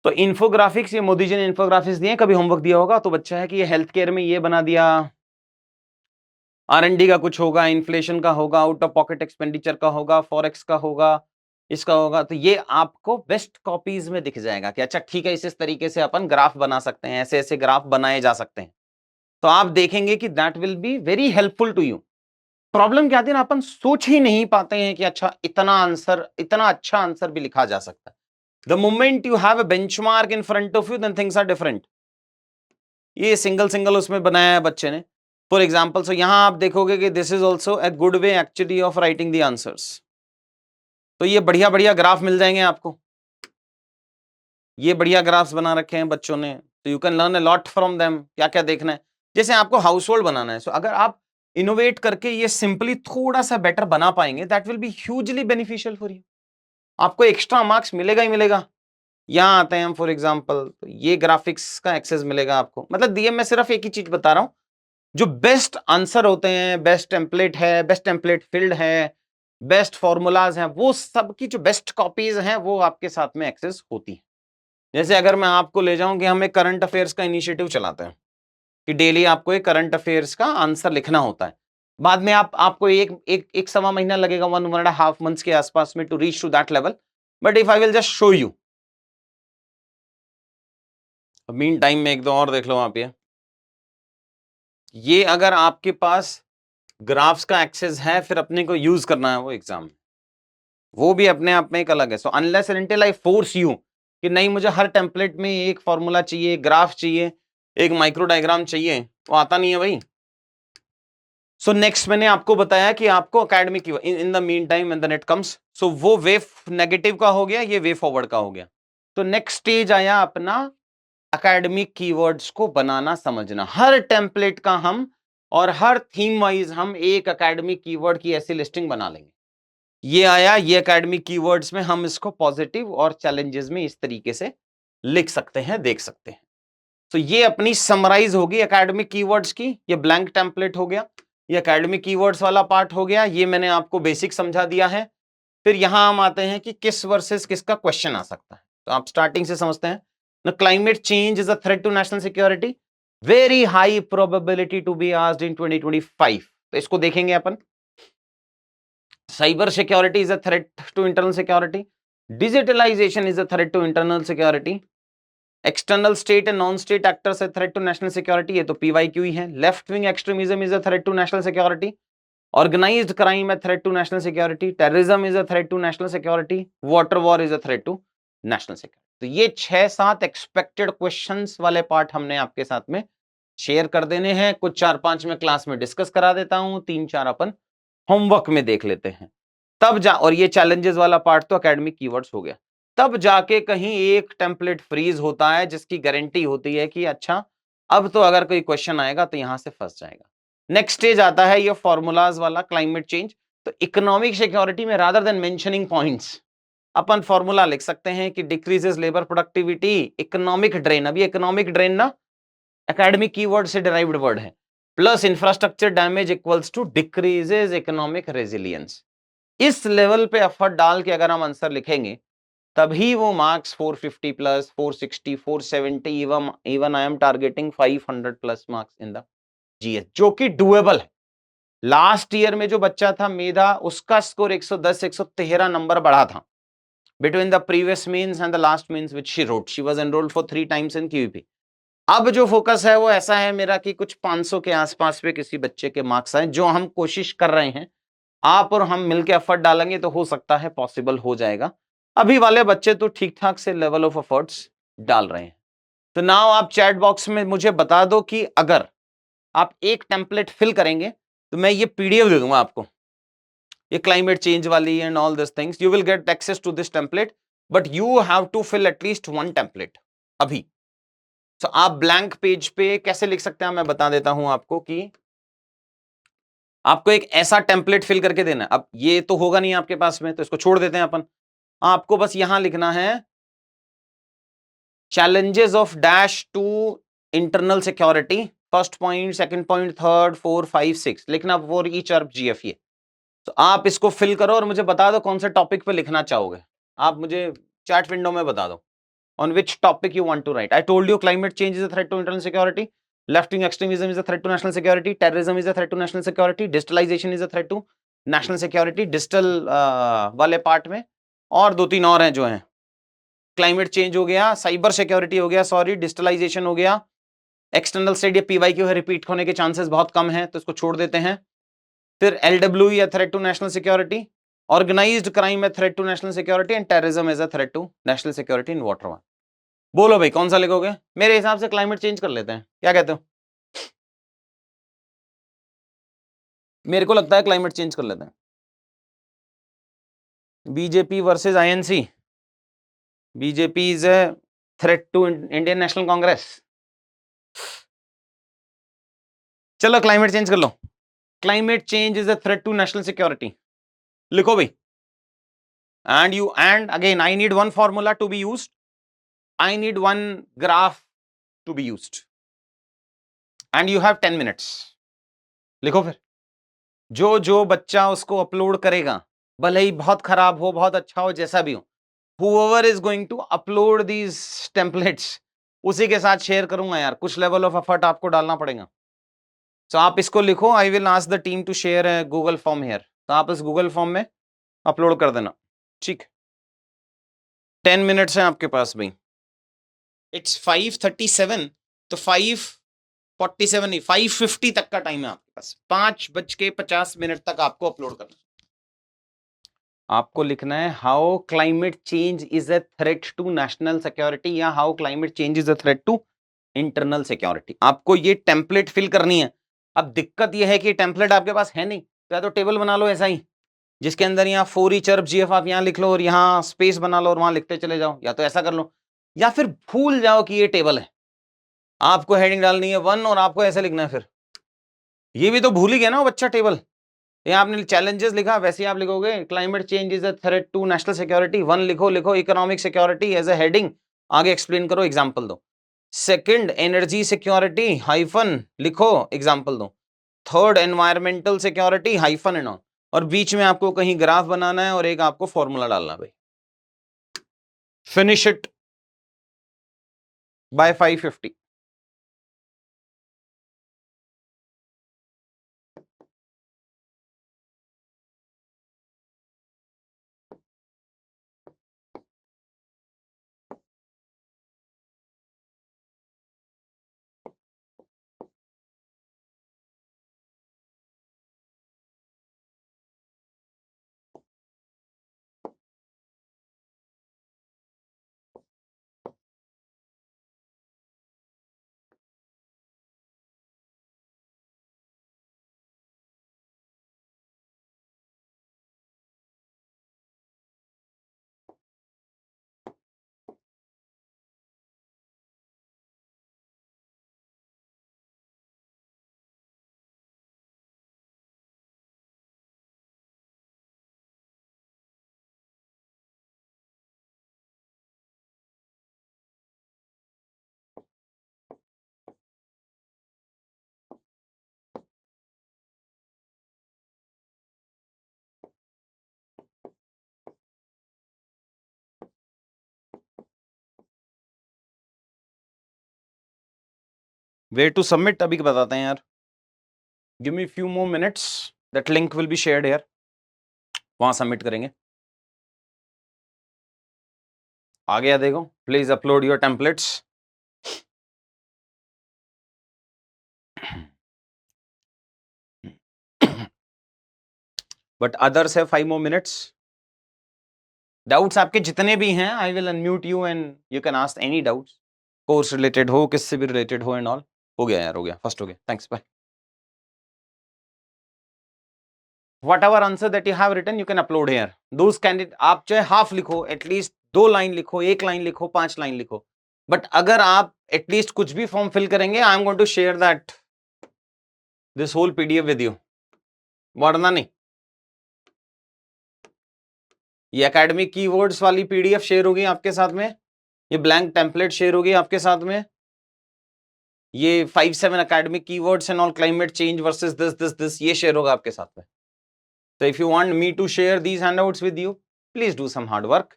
तो इन्फोग्राफिक्स, ये मोदी जी ने इन्फोग्राफिक्स दिए, कभी होमवर्क दिया होगा तो बच्चा है कि ये हेल्थ केयर में ये बना दिया, R&D का कुछ होगा, इन्फ्लेशन का होगा, आउट ऑफ पॉकेट एक्सपेंडिचर का होगा, फॉरेक्स का होगा, इसका होगा, तो ये आपको बेस्ट कॉपीज में दिख जाएगा कि अच्छा ठीक है, इस तरीके से अपन ग्राफ बना सकते हैं, ऐसे ऐसे ग्राफ बनाए जा सकते हैं। तो आप देखेंगे कि that will be very helpful to you. Problem क्या आती है ना, अपन सोच ही नहीं पाते हैं कि अच्छा इतना आंसर, इतना अच्छा आंसर भी लिखा जा सकता है। The moment you have a benchmark in front of you, then things are different. ये सिंगल सिंगल उसमें बनाया है बच्चे ने, फॉर एग्जाम्पल। सो यहां आप देखोगे कि this is also a good way actually of writing the answers. तो ये बढ़िया बढ़िया ग्राफ मिल जाएंगे आपको, ये बढ़िया ग्राफ्स बना रखे हैं बच्चों ने, तो you can learn a lot from them. क्या क्या देखना है, जैसे आपको हाउस होल्ड बनाना है, सो अगर आप इनोवेट करके ये सिंपली थोड़ा सा बेटर बना पाएंगे, that will B hugely beneficial for you. आपको एक्स्ट्रा मार्क्स मिलेगा ही मिलेगा। यहाँ आते हैं हम, फॉर एग्जाम्पल, तो ये ग्राफिक्स का एक्सेस मिलेगा आपको, मतलब दिए, मैं सिर्फ एक ही चीज बता रहा हूं, जो बेस्ट आंसर होते हैं, बेस्ट टेम्पलेट है, बेस्ट टेम्पलेट फील्ड है, बेस्ट फॉर्मूलाज हैं, वो सब की जो बेस्ट कॉपीज हैं, वो आपके साथ में एक्सेस होती है। जैसे अगर मैं आपको ले जाऊं कि हम एक करंट अफेयर्स का इनिशिएटिव चलाते हैं कि डेली आपको एक करंट अफेयर्स का आंसर लिखना होता है, बाद में आपको एक सवा महीना लगेगा, 1.5 मंथ्स के आसपास में, to reach to that level. But if I will just show you, meantime में एक दो और देख लो आप, ये अगर आपके पास ग्राफ्स का एक्सेस है, फिर अपने को यूज करना है वो एग्जाम, वो भी अपने आप में एक अलग है। So unless and until I force you कि नहीं मुझे हर टेम्पलेट में एक फॉर्मूला चाहिए, ग्राफ चाहिए, एक माइक्रो डायग्राम चाहिए, वो आता नहीं है भाई। सो नेक्स्ट मैंने आपको बताया कि आपको academic in the meantime when the net comes, so वो वे नेगेटिव का हो गया, ये वे फॉरवर्ड का हो गया। तो नेक्स्ट स्टेज आया अपना एकेडमिक कीवर्ड्स को बनाना समझना। हर टेम्पलेट का हम, और हर थीम वाइज हम एक एकेडमिक कीवर्ड की ऐसी लिस्टिंग बना लेंगे। ये आया, ये एकेडमिक कीवर्ड्स में हम इसको पॉजिटिव और चैलेंजेस में इस तरीके से लिख सकते हैं, देख सकते हैं। तो ये अपनी समराइज होगी एकेडमिक कीवर्ड्स की, ये ब्लैंक टेम्पलेट हो गया, ये एकेडमिक कीवर्ड्स वाला पार्ट हो गया, ये मैंने आपको बेसिक समझा दिया है। फिर यहां हम आते हैं कि किस वर्सेस किसका क्वेश्चन आ सकता है, तो आप स्टार्टिंग से समझते हैं ना। Climate change is a threat to national security, very high probability to be asked in 2025, तो इसको देखेंगे अपन। Cyber security is a threat to internal security, digitalisation is a threat to internal security, external state and non state actors a threat to national security, ये तो PYQ ही है। Left wing extremism is a threat to national security, organised crime a threat to national security, terrorism is a threat to national security, water war is a threat to national security. तो ये 6-7 expected questions वाले part हमने आपके साथ में share कर देने हैं। कुछ 4-5 में क्लास में डिस्कस करा देता हूं, 3-4 अपन होमवर्क में देख लेते हैं। तब जा, और ये चैलेंजेस वाला पार्ट तो एकेडमिक कीवर्ड्स हो गया। तब जाके कहीं एक टेम्पलेट फ्रीज होता है जिसकी गारंटी होती है कि अच्छा अब तो अगर कोई क्वेश्चन आएगा तो यहां से फंस जाएगा। नेक्स्ट स्टेज आता है ये फॉर्मूलाज वाला, क्लाइमेट चेंज। तो इकोनॉमिक सिक्योरिटी में रादर देन मेंशनिंग पॉइंट्स अपन फॉर्मूला लिख सकते हैं कि decreases labour productivity, economic drain. अभी इकोनॉमिक ड्रेन ना एकेडमिक कीवर्ड से डिराइव्ड वर्ड है, plus infrastructure damage equals to decreases economic resilience. इस लेवल पे एफर्ट डाल के अगर हम आंसर लिखेंगे तभी वो marks 450 plus 460 470, even I am targeting 500 plus marks in the GS, जो कि डुएबल है। लास्ट ईयर में जो बच्चा था मेधा, उसका स्कोर 110 113 नंबर बढ़ा था between the previous means and the last means which she wrote. She was enrolled for 3 times in QEP. अब जो फोकस है वो ऐसा है मेरा कि कुछ 500 के आसपास पे किसी बच्चे के मार्क्स आए, जो हम कोशिश कर रहे हैं। आप और हम मिलकर एफर्ट डालेंगे तो हो सकता है पॉसिबल हो जाएगा। अभी वाले बच्चे तो ठीक ठाक से लेवल ऑफ एफर्ट्स डाल रहे हैं। तो नाउ आप चैट बॉक्स में मुझे बता दो कि अगर आप एक टेम्पलेट फिल करेंगे तो मैं ये पीडीएफ दे दूंगा आपको, ये क्लाइमेट चेंज वाली and all this things, you will get access to this template, but you have to fill at least 1 template अभी। तो आप ब्लैंक पेज पे कैसे लिख सकते हैं मैं बता देता हूं आपको कि आपको एक ऐसा टेम्पलेट फिल करके देना है। अब ये तो होगा नहीं आपके पास में, तो इसको छोड़ देते हैं अपन। आपको बस यहां लिखना है challenges of dash to internal security, first point, second point, third, 4, 5, 6 लिखना फॉर ईच ऑफ जीएफए। तो आप इसको फिल करो और मुझे बता दो कौन से टॉपिक पे लिखना चाहोगे। आप मुझे चैट विंडो में बता दो on which topic you want to write. I told you climate change is a threat to internal security, left wing extremism is a threat to national security, terrorism is a threat to national security, digitalization is a threat to national security, digital वाले part में और 2-3 और हैं जो हैं। Climate change हो गया, cyber security हो गया, सॉरी डिजिटलाइजेशन हो गया, एक्सटर्नल स्टेट या पीवाईक्यू है, रिपीट होने के चांसेस बहुत कम हैं तो इसको छोड़ देते हैं। फिर एलडब्ल्यू या threat to national security, organised crime है threat to national security and terrorism is a threat to national security in water one. बोलो भाई कौन सा लिखोगे? मेरे हिसाब से क्लाइमेट चेंज कर लेते हैं, क्या कहते हो? मेरे को लगता है क्लाइमेट चेंज कर लेते हैं। BJP versus INC, BJP is a threat to Indian National Congress. चलो क्लाइमेट चेंज कर लो। Climate change is a threat to national security, लिखो भाई। and again I need one formula to be used, I need one graph to be used and you have 10 minutes। लिखो फिर। जो बच्चा उसको अपलोड करेगा, भले ही बहुत खराब हो बहुत अच्छा हो जैसा भी हो, whoever is going to upload these templates उसी के साथ शेयर करूंगा यार। कुछ लेवल ऑफ एफर्ट आपको डालना पड़ेगा। तो आप इसको लिखो, I will ask the team to share Google form here. तो आप इस गूगल फॉर्म में अपलोड कर देना, ठीक। 10 मिनट्स हैं आपके पास भाई। इट्स 5:37, तो 5:47 नहीं 5:50 तक का टाइम है आपके पास। 5:50 तक आपको अपलोड करना। आपको लिखना है how climate change is a threat to national security या how climate change is a threat to internal security. आपको ये टेम्पलेट फिल करनी है। अब दिक्कत ये है कि टेम्पलेट आपके पास है नहीं, तो या तो टेबल बना लो ऐसा ही, जिसके अंदर यहाँ 4 ईच अरब जीएफ आप यहाँ लिख लो और यहाँ स्पेस बना लो और वहां लिखते चले जाओ, या तो ऐसा कर लो, या फिर भूल जाओ कि ये टेबल है। आपको हेडिंग डालनी है 1 और आपको ऐसे लिखना है। फिर ये भी तो भूल ही गया ना वो बच्चा टेबल। यहाँ आपने चैलेंजेस लिखा, वैसे ही आप लिखोगे climate change is a threat to national security. 1 लिखो economic security as a heading, आगे एक्सप्लेन करो, एग्जांपल दो। सेकंड एनर्जी सिक्योरिटी हाइफन लिखो, एग्जांपल दो। Third environmental security hyphen and on, और बीच में आपको कहीं ग्राफ बनाना है और एक आपको फॉर्मूला डालना है भाई। Finish it by 5:50। Way to submit अभी बताते हैं यार, give me few more minutes, that link will be shared here, वहां सबमिट करेंगे। आ गया देखो, please upload your templates. But others है 5 मोर मिनट्स। डाउट्स आपके जितने भी हैं, I will unmute you and you can ask any doubts, course related हो, किससे भी रिलेटेड हो एंड ऑल। हो गया यार, हो गया, फर्स्ट हो गया, thanks, bye. Whatever answer that you have written, you can upload here. Those candidate, आप चाहे हाफ लिखो, एटलीस्ट 2 लाइन लिखो, 1 लाइन लिखो, 5 लाइन लिखो, बट अगर आप एटलीस्ट कुछ भी फॉर्म फिल करेंगे, I am going to share that this whole PDF with you, वरना नहीं। ये एकेडमिक कीवर्ड्स वाली पीडीएफ शेयर होगी आपके साथ में, ये ब्लैंक टेम्पलेट शेयर होगी आपके साथ में, ये 5-7 academic keywords and all, climate change versus this ये शेयर होगा आपके साथ में। So if you want me to share these handouts with you, please do some hard work.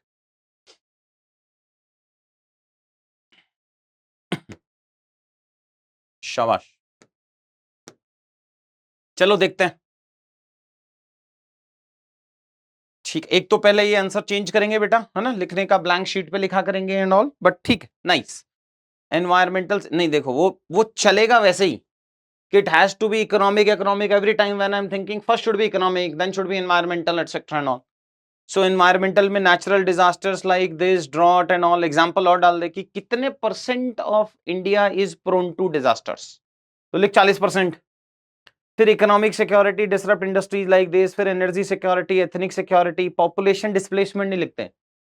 शाबाश। चलो देखते हैं। ठीक, एक तो पहले ये आंसर चेंज करेंगे बेटा, है ना, लिखने का ब्लैंक शीट पे लिखा करेंगे एंड ऑल, बट ठीक, नाइस। एनवायरमेंटल नहीं, देखो वो चलेगा वैसे ही कि it has to be economic, every time when I am thinking first should be economic, then should be environmental etcetera and all. So environmental में natural disasters like this, drought and all, example और डाल दे कि कितने % of India is prone to disasters, तो लिख 40%। फिर economic security, disrupt industries like this, फिर energy security, ethnic security, population displacement नहीं लिखते,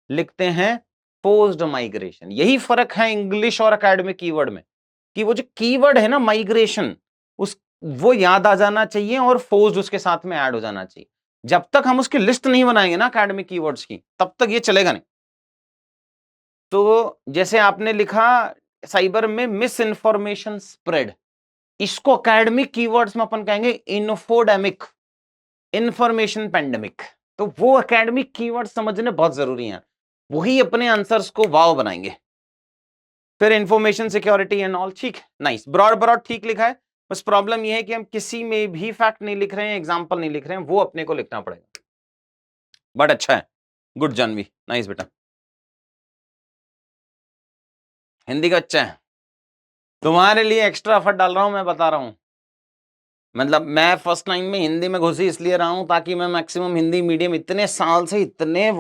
लिखते हैं फोर्स्ड माइग्रेशन। यही फर्क है इंग्लिश और एकेडमिक कीवर्ड में, कि वो जो कीवर्ड है ना माइग्रेशन, उस वो याद आ जाना चाहिए और फोर्स्ड उसके साथ में ऐड हो जाना चाहिए। जब तक हम उसकी लिस्ट नहीं बनाएंगे ना एकेडमिक कीवर्ड्स की, तब तक ये चलेगा नहीं। तो जैसे आपने लिखा साइबर में मिस इन्फॉर्मेशन स्प्रेड, इसको एकेडमिक कीवर्ड्स में अपन कहेंगे इन्फोडेमिक, इंफॉर्मेशन पेंडेमिक। तो वो एकेडमिक कीवर्ड समझने बहुत जरूरी हैं, वही अपने आंसर्स को वाव बनाएंगे। फिर इंफॉर्मेशन सिक्योरिटी एंड ऑल, ठीक, नाइस, ब्रॉड ठीक लिखा है। बस प्रॉब्लम ये है कि हम किसी में भी फैक्ट नहीं लिख रहे हैं, एग्जांपल नहीं लिख रहे हैं, वो अपने को लिखना पड़ेगा। बट अच्छा है, गुड जानवी, नाइस बेटा, हिंदी का अच्छा है। तुम्हारे लिए एक्स्ट्रा एफर्ट डाल रहा हूं, मैं बता रहा हूं। मतलब मैं फर्स्ट टाइम में हिंदी में घुसी इसलिए रहा हूं ताकि मैं मैक्सिमम हिंदी मीडियम, इतने साल से इतने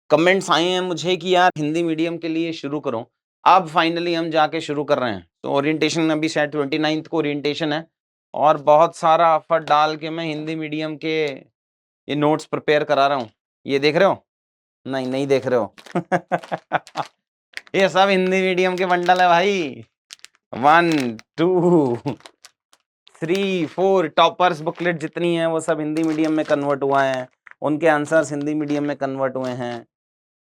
कमेंट्स आए हैं मुझे कि यार हिंदी मीडियम के लिए शुरू करो। अब फाइनली हम जाके शुरू कर रहे हैं। तो ओरिएंटेशन अभी शायद 29 को ओरिएंटेशन है, और बहुत सारा एफर्ट डाल के मैं हिंदी मीडियम के ये नोट्स प्रिपेयर करा रहा हूँ। ये देख रहे हो? नहीं, नहीं देख रहे हो। ये सब हिंदी मीडियम के बंडल है भाई। 1 2 3 4 टॉपर्स बुकलेट जितनी है वो सब हिंदी मीडियम में कन्वर्ट हुआ है, उनके आंसर्स हिंदी मीडियम में कन्वर्ट हुए हैं।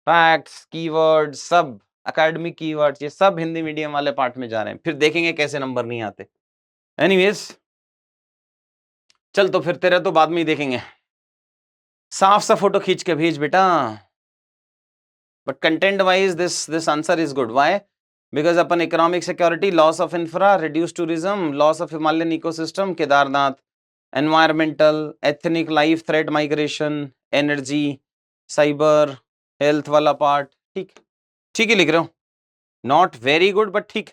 फैक्ट्स, कीवर्ड्स, सब एकेडमिक कीवर्ड्स, ये सब हिंदी मीडियम वाले पार्ट में जा रहे हैं। फिर देखेंगे कैसे नंबर नहीं आते। एनीवेज चल, तो फिर तेरे तो बाद में ही देखेंगे। साफ सा फोटो खींच के भेज बेटा। But content wise this answer is good. Why? Because upon economic security, loss of infra, reduce tourism, loss of Himalayan ecosystem, Kedarnath, environmental, ethnic life threat, migration, energy, cyber, health वाला पार्ट, ठीक ठीक ही लिख रहे हो। नॉट वेरी गुड बट ठीक।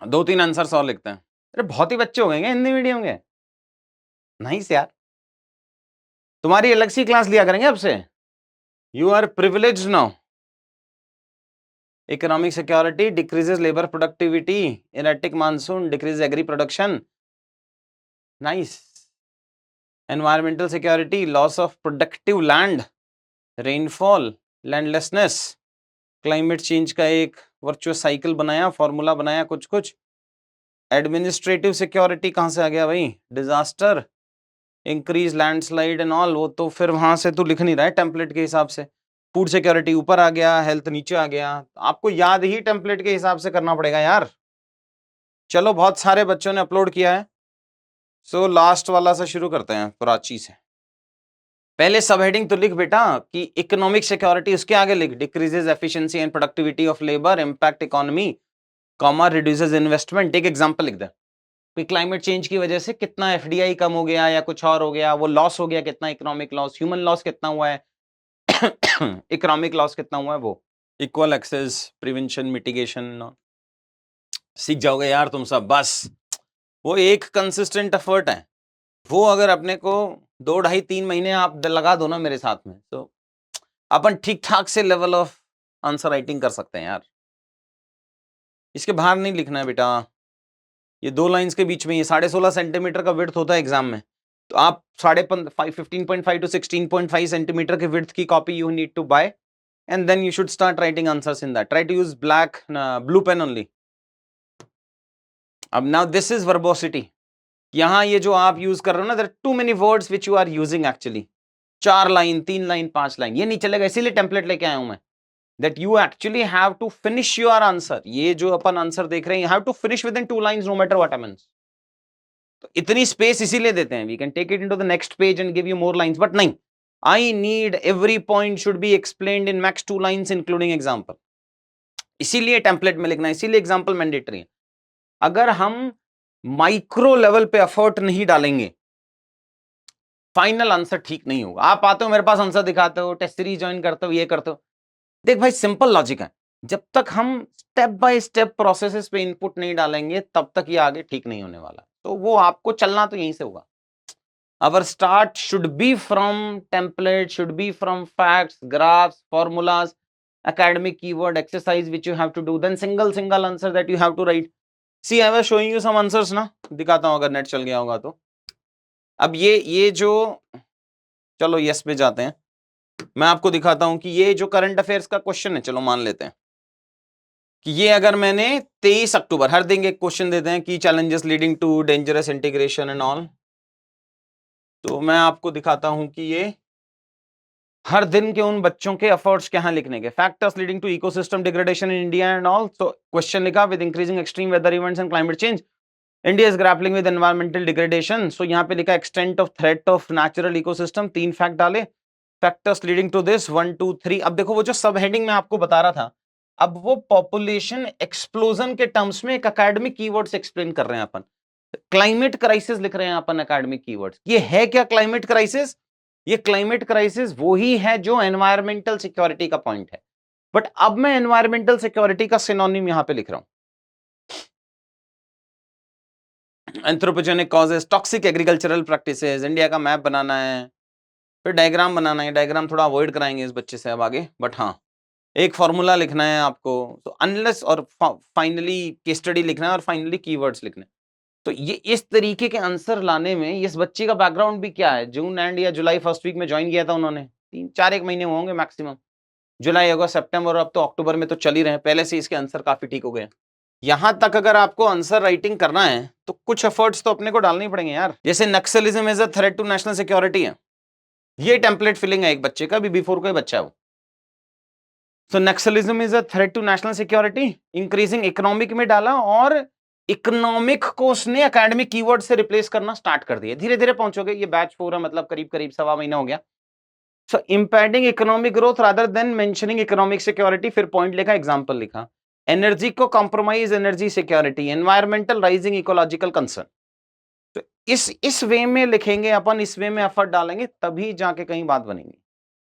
2-3 answers और लिखते हैं। अरे बहुत ही बच्चे हो गए हिंदी मीडियम के। नहीं से यार, तुम्हारी अलग सी क्लास लिया करेंगे अब से। You are privileged now. Economic security decreases labor productivity, erratic monsoon decreases agri production. Nice. Environmental security, loss of productive land, rainfall, landlessness, climate change का एक virtuous cycle बनाया, formula बनाया कुछ कुछ। Administrative security कहाँ से आ गया भाई? Disaster, increase landslide and all, वो तो फिर वहां से तो लिख नहीं रहा है टेम्पलेट के हिसाब से। फूड सिक्योरिटी ऊपर आ गया, हेल्थ नीचे आ गया। आपको याद ही टेम्पलेट के हिसाब से करना पड़ेगा यार। चलो, बहुत सारे बच्चों ने अपलोड किया है, सो लास्ट वाला से शुरू करते हैं, प्राची से। पहले सब हेडिंग तो लिख बेटा कि इकोनॉमिक सिक्योरिटी, उसके आगे लिख decreases efficiency and productivity of labour, impact economy, comma reduces investment. एक एग्जांपल लिख दे कि क्लाइमेट चेंज की वजह से कितना एफडीआई कम हो गया या कुछ और हो गया, वो लॉस हो गया कितना, इकोनॉमिक लॉस, ह्यूमन लॉस कितना हुआ है, इकोनॉमिक लॉस कितना हुआ है, वो इक्वल एक्सेस प्रिवेंशन मिटिगेशन। सीख जाओगे यार तुम सब, बस वो एक कंसिस्टेंट एफर्ट है, वो अगर अपने को 2 ढाई 3 महीने आप लगा दो ना मेरे साथ में, तो अपन ठीक ठाक से लेवल ऑफ आंसर राइटिंग कर सकते हैं यार। इसके बाहर नहीं लिखना है बेटा, ये 2 लाइंस के बीच में, ये 16.5 सेंटीमीटर का विड्थ होता है एग्जाम में, तो आप 15.5 to 16.5 सेंटीमीटर के विड्थ की copy you need to buy, and then you should start writing answers in that. Try to use blue pen only. अब नाउ दिस इज वर्बोसिटी। यहाँ ये जो आप यूज कर रहे हो ना, there are too many words which you are using actually. 4 line 3 line 5 line ये नहीं चलेगा, इसीलिए टेम्पलेट लेके आया हूं मैं, that you actually have to finish your answer। ये जो अपन आंसर देख रहे हैं, you have to finish within 2 lines no matter what happens। तो इतनी स्पेस इसीलिए देते हैं, we can take it into the next page and give you more lines, but नहीं, I need every point should be explained in max 2 lines including example। इसीलिए template में लिखना है, इसीलिए एग्जाम्पल मैंडेटरी है। अगर हम माइक्रो लेवल पे एफर्ट नहीं डालेंगे, फाइनल आंसर ठीक नहीं होगा। आप आते हो मेरे पास आंसर दिखाते हो, टेस्ट सीरीज ज्वाइन करते हो, ये करते हो, देख भाई सिंपल लॉजिक है, जब तक हम स्टेप बाय स्टेप प्रोसेसेस पे इनपुट नहीं डालेंगे तब तक ये आगे ठीक नहीं होने वाला। तो वो आपको चलना तो यहीं से होगा। Our start should be from template, should be from facts, graphs, formulas, academic keyword exercise which you have to do, then single answer that you have to write। See, I was showing you some answers ना, दिखाता हूं अगर net चल गया होगा तो। अब ये जो, चलो यस पे जाते हैं, मैं आपको दिखाता हूं कि ये जो करंट अफेयर्स का क्वेश्चन है, चलो मान लेते हैं कि ये अगर मैंने 23 अक्टूबर, हर दिन एक क्वेश्चन देते हैं की challenges leading to dangerous integration and all, तो मैं आपको दिखाता हूं कि ये हर दिन के उन बच्चों के एफर्ट्स कहां लिखने के, factors leading to ecosystem degradation in India and all. तो क्वेश्चन लिखा with increasing extreme weather events and climate change, India is grappling with environmental degradation. So यहाँ पे लिखा extent of threat of natural ecosystem, 3 fact डाले, factors leading to this 1 2 3। अब देखो वो जो सब हेडिंग में आपको बता रहा था, अब वो पॉपुलेशन एक्सप्लोजन के टर्म्स में एक एकेडमिक कीवर्ड्स एक्सप्लेन कर रहे हैं अपन। क्लाइमेट क्राइसिस लिख रहे हैं अपन एकेडमिक कीवर्ड्स। ये है क्या क्लाइमेट क्राइसिस? ये क्लाइमेट क्राइसिस वो ही है जो एनवायरमेंटल सिक्योरिटी का पॉइंट है, बट अब मैं एनवायरमेंटल सिक्योरिटी का सिनोनिम यहां पे लिख रहा हूं। Anthropogenic causes, toxic agricultural practices, India का मैप बनाना है, फिर डायग्राम बनाना है, डायग्राम थोड़ा अवॉइड कराएंगे इस बच्चे से अब आगे, बट हाँ एक फॉर्मूला लिखना है आपको, तो अनलेस और फाइनली केस स्टडी लिखना है और फाइनली कीवर्ड्स लिखने हैं। तो ये इस तरीके के आंसर लाने में इस बच्चे का बैकग्राउंड भी क्या है, जून एंड या जुलाई फर्स्ट वीक में ज्वाइन किया था उन्होंने, 3-4 महीने होंगे मैक्सिमम, जुलाई अगस्त सितंबर, और अब तो अक्टूबर में तो चल ही रहे हैं, पहले से इसके आंसर काफी ठीक हो गए। यहां तक अगर आपको आंसर राइटिंग करना है तो कुछ एफर्ट्स तो अपने को डालने ही पड़ेंगे यार। जैसे Naxalism is a threat to national security है, ये टेम्पलेट फिलिंग है एक बच्चे का, भी बिफोर कोई बच्चा है वो। So naxalism is a threat to national security, increasing economic में डाला, और इकोनॉमिक को उसने एकेडमिक कीवर्ड से रिप्लेस करना स्टार्ट कर दिया। धीरे धीरे पहुंचोगे, ये बैच 4 है, मतलब करीब करीब 1.25 महीना हो गया। So impacting economic growth rather than mentioning economic security, फिर पॉइंट लिखा, एग्जांपल लिखा, एनर्जी को compromise energy security, environmental rising ecological concern. तो इस वे में लिखेंगे अपन, इस वे में एफर्ट डालेंगे तभी जाके कहीं बात बनेगी।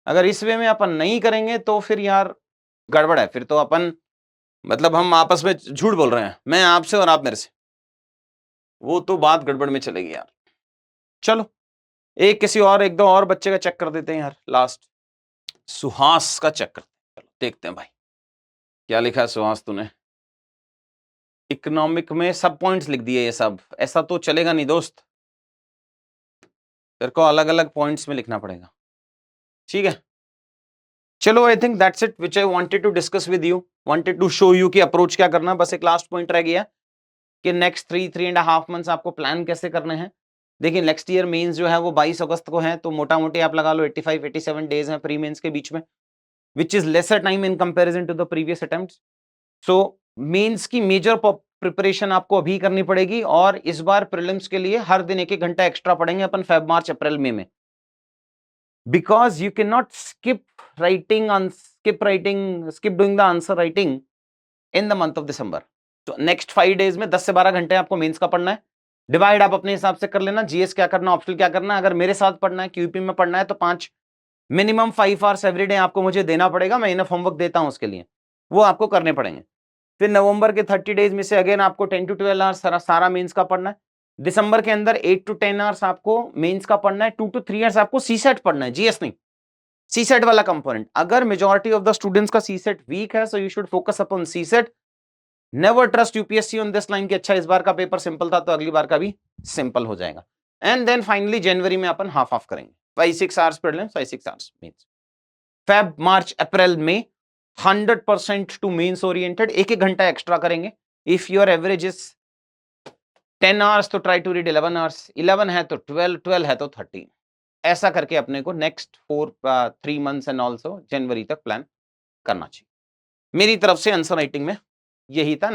अगर इस वे में अपन नहीं करेंगे तो फिर यार गड़बड़ है, फिर तो अपन मतलब हम आपस में झूठ बोल रहे हैं, मैं आपसे और आप मेरे से, वो तो बात गड़बड़ में चलेगी यार। चलो एक किसी और, एक दो और बच्चे का चेक कर देते हैं यार, लास्ट सुहास का चेक करते हैं। चलो देखते हैं भाई क्या लिखा है सुहास तूने। इकोनॉमिक में सब पॉइंट्स लिख दिए ये सब, ऐसा तो चलेगा नहीं दोस्त, तेरे को अलग अलग पॉइंट्स में लिखना पड़ेगा, ठीक है। चलो I think that's it which I wanted to discuss with you, wanted to show you कि अप्रोच क्या करना। बस एक लास्ट पॉइंट रह गया कि नेक्स्ट 3.5 मंथ्स आपको प्लान कैसे करने हैं। देखिए नेक्स्ट ईयर मेंस जो है वो 22 अगस्त को है, तो मोटा मोटी आप लगा लो 85-87 डेज हैं प्री मेंस के बीच में, which is lesser time in comparison to the previous attempts. So mains की मेजर प्रिपरेशन आपको अभी करनी पड़ेगी, और इस बार प्रीलिम्स के लिए हर दिन 1-1 घंटा एक्स्ट्रा पढ़ेंगे अपन फेब मार्च अप्रैल मई में। because you cannot skip doing the answer writing in the month of December. तो नेक्स्ट 5 डेज में 10 से 12 घंटे आपको मेंस का पढ़ना है। डिवाइड आप अपने हिसाब से कर लेना, जीएस क्या करना, ऑप्शनल क्या करना है। अगर मेरे साथ पढ़ना है, क्यूपी में पढ़ना है, तो 5 मिनिमम 5 आवर्स एवरी डे आपको मुझे देना पड़ेगा। मैं इनफ होमवर्क देता हूं उसके लिए, वो आपको करने पड़ेंगे। फिर नवंबर के 30 डेज में से अगेन आपको 10 to 12 आवर्स सारा मेंस का पढ़ना है। दिसंबर के अंदर 8 to 10 आवर्स आपको मेंस का पढ़ना है। 2 to 3 आवर्स आपको सीसेट पढ़ना है, जीएस नहीं, सीसेट वाला कंपोनेंट। अगर मेजॉरिटी ऑफ द स्टूडेंट्स का सीसेट वीक है, so you should focus upon CSAT. Never trust UPSC on this line कि अच्छा इस बार का पेपर सिंपल था तो अगली बार का भी सिंपल हो जाएगा। एंड देन फाइनली जनवरी में अपन हाफ ऑफ करेंगे, 5-6 आवर्स पढ़ लें, 5-6 आवर्स मींस। फेब, मार्च, अप्रैल में 100% टू मेंस ओरिएंटेड, 1-1 घंटा एक्स्ट्रा करेंगे। If your average is 10 hours तो ट्राई टू रीड 11 आवर्स, 11 है तो 12, 12 है तो 13। ऐसा करके अपने को नेक्स्ट 3 मंथ्स एंड ऑल्सो जनवरी तक प्लान करना चाहिए। मेरी तरफ से आंसर राइटिंग में यही था।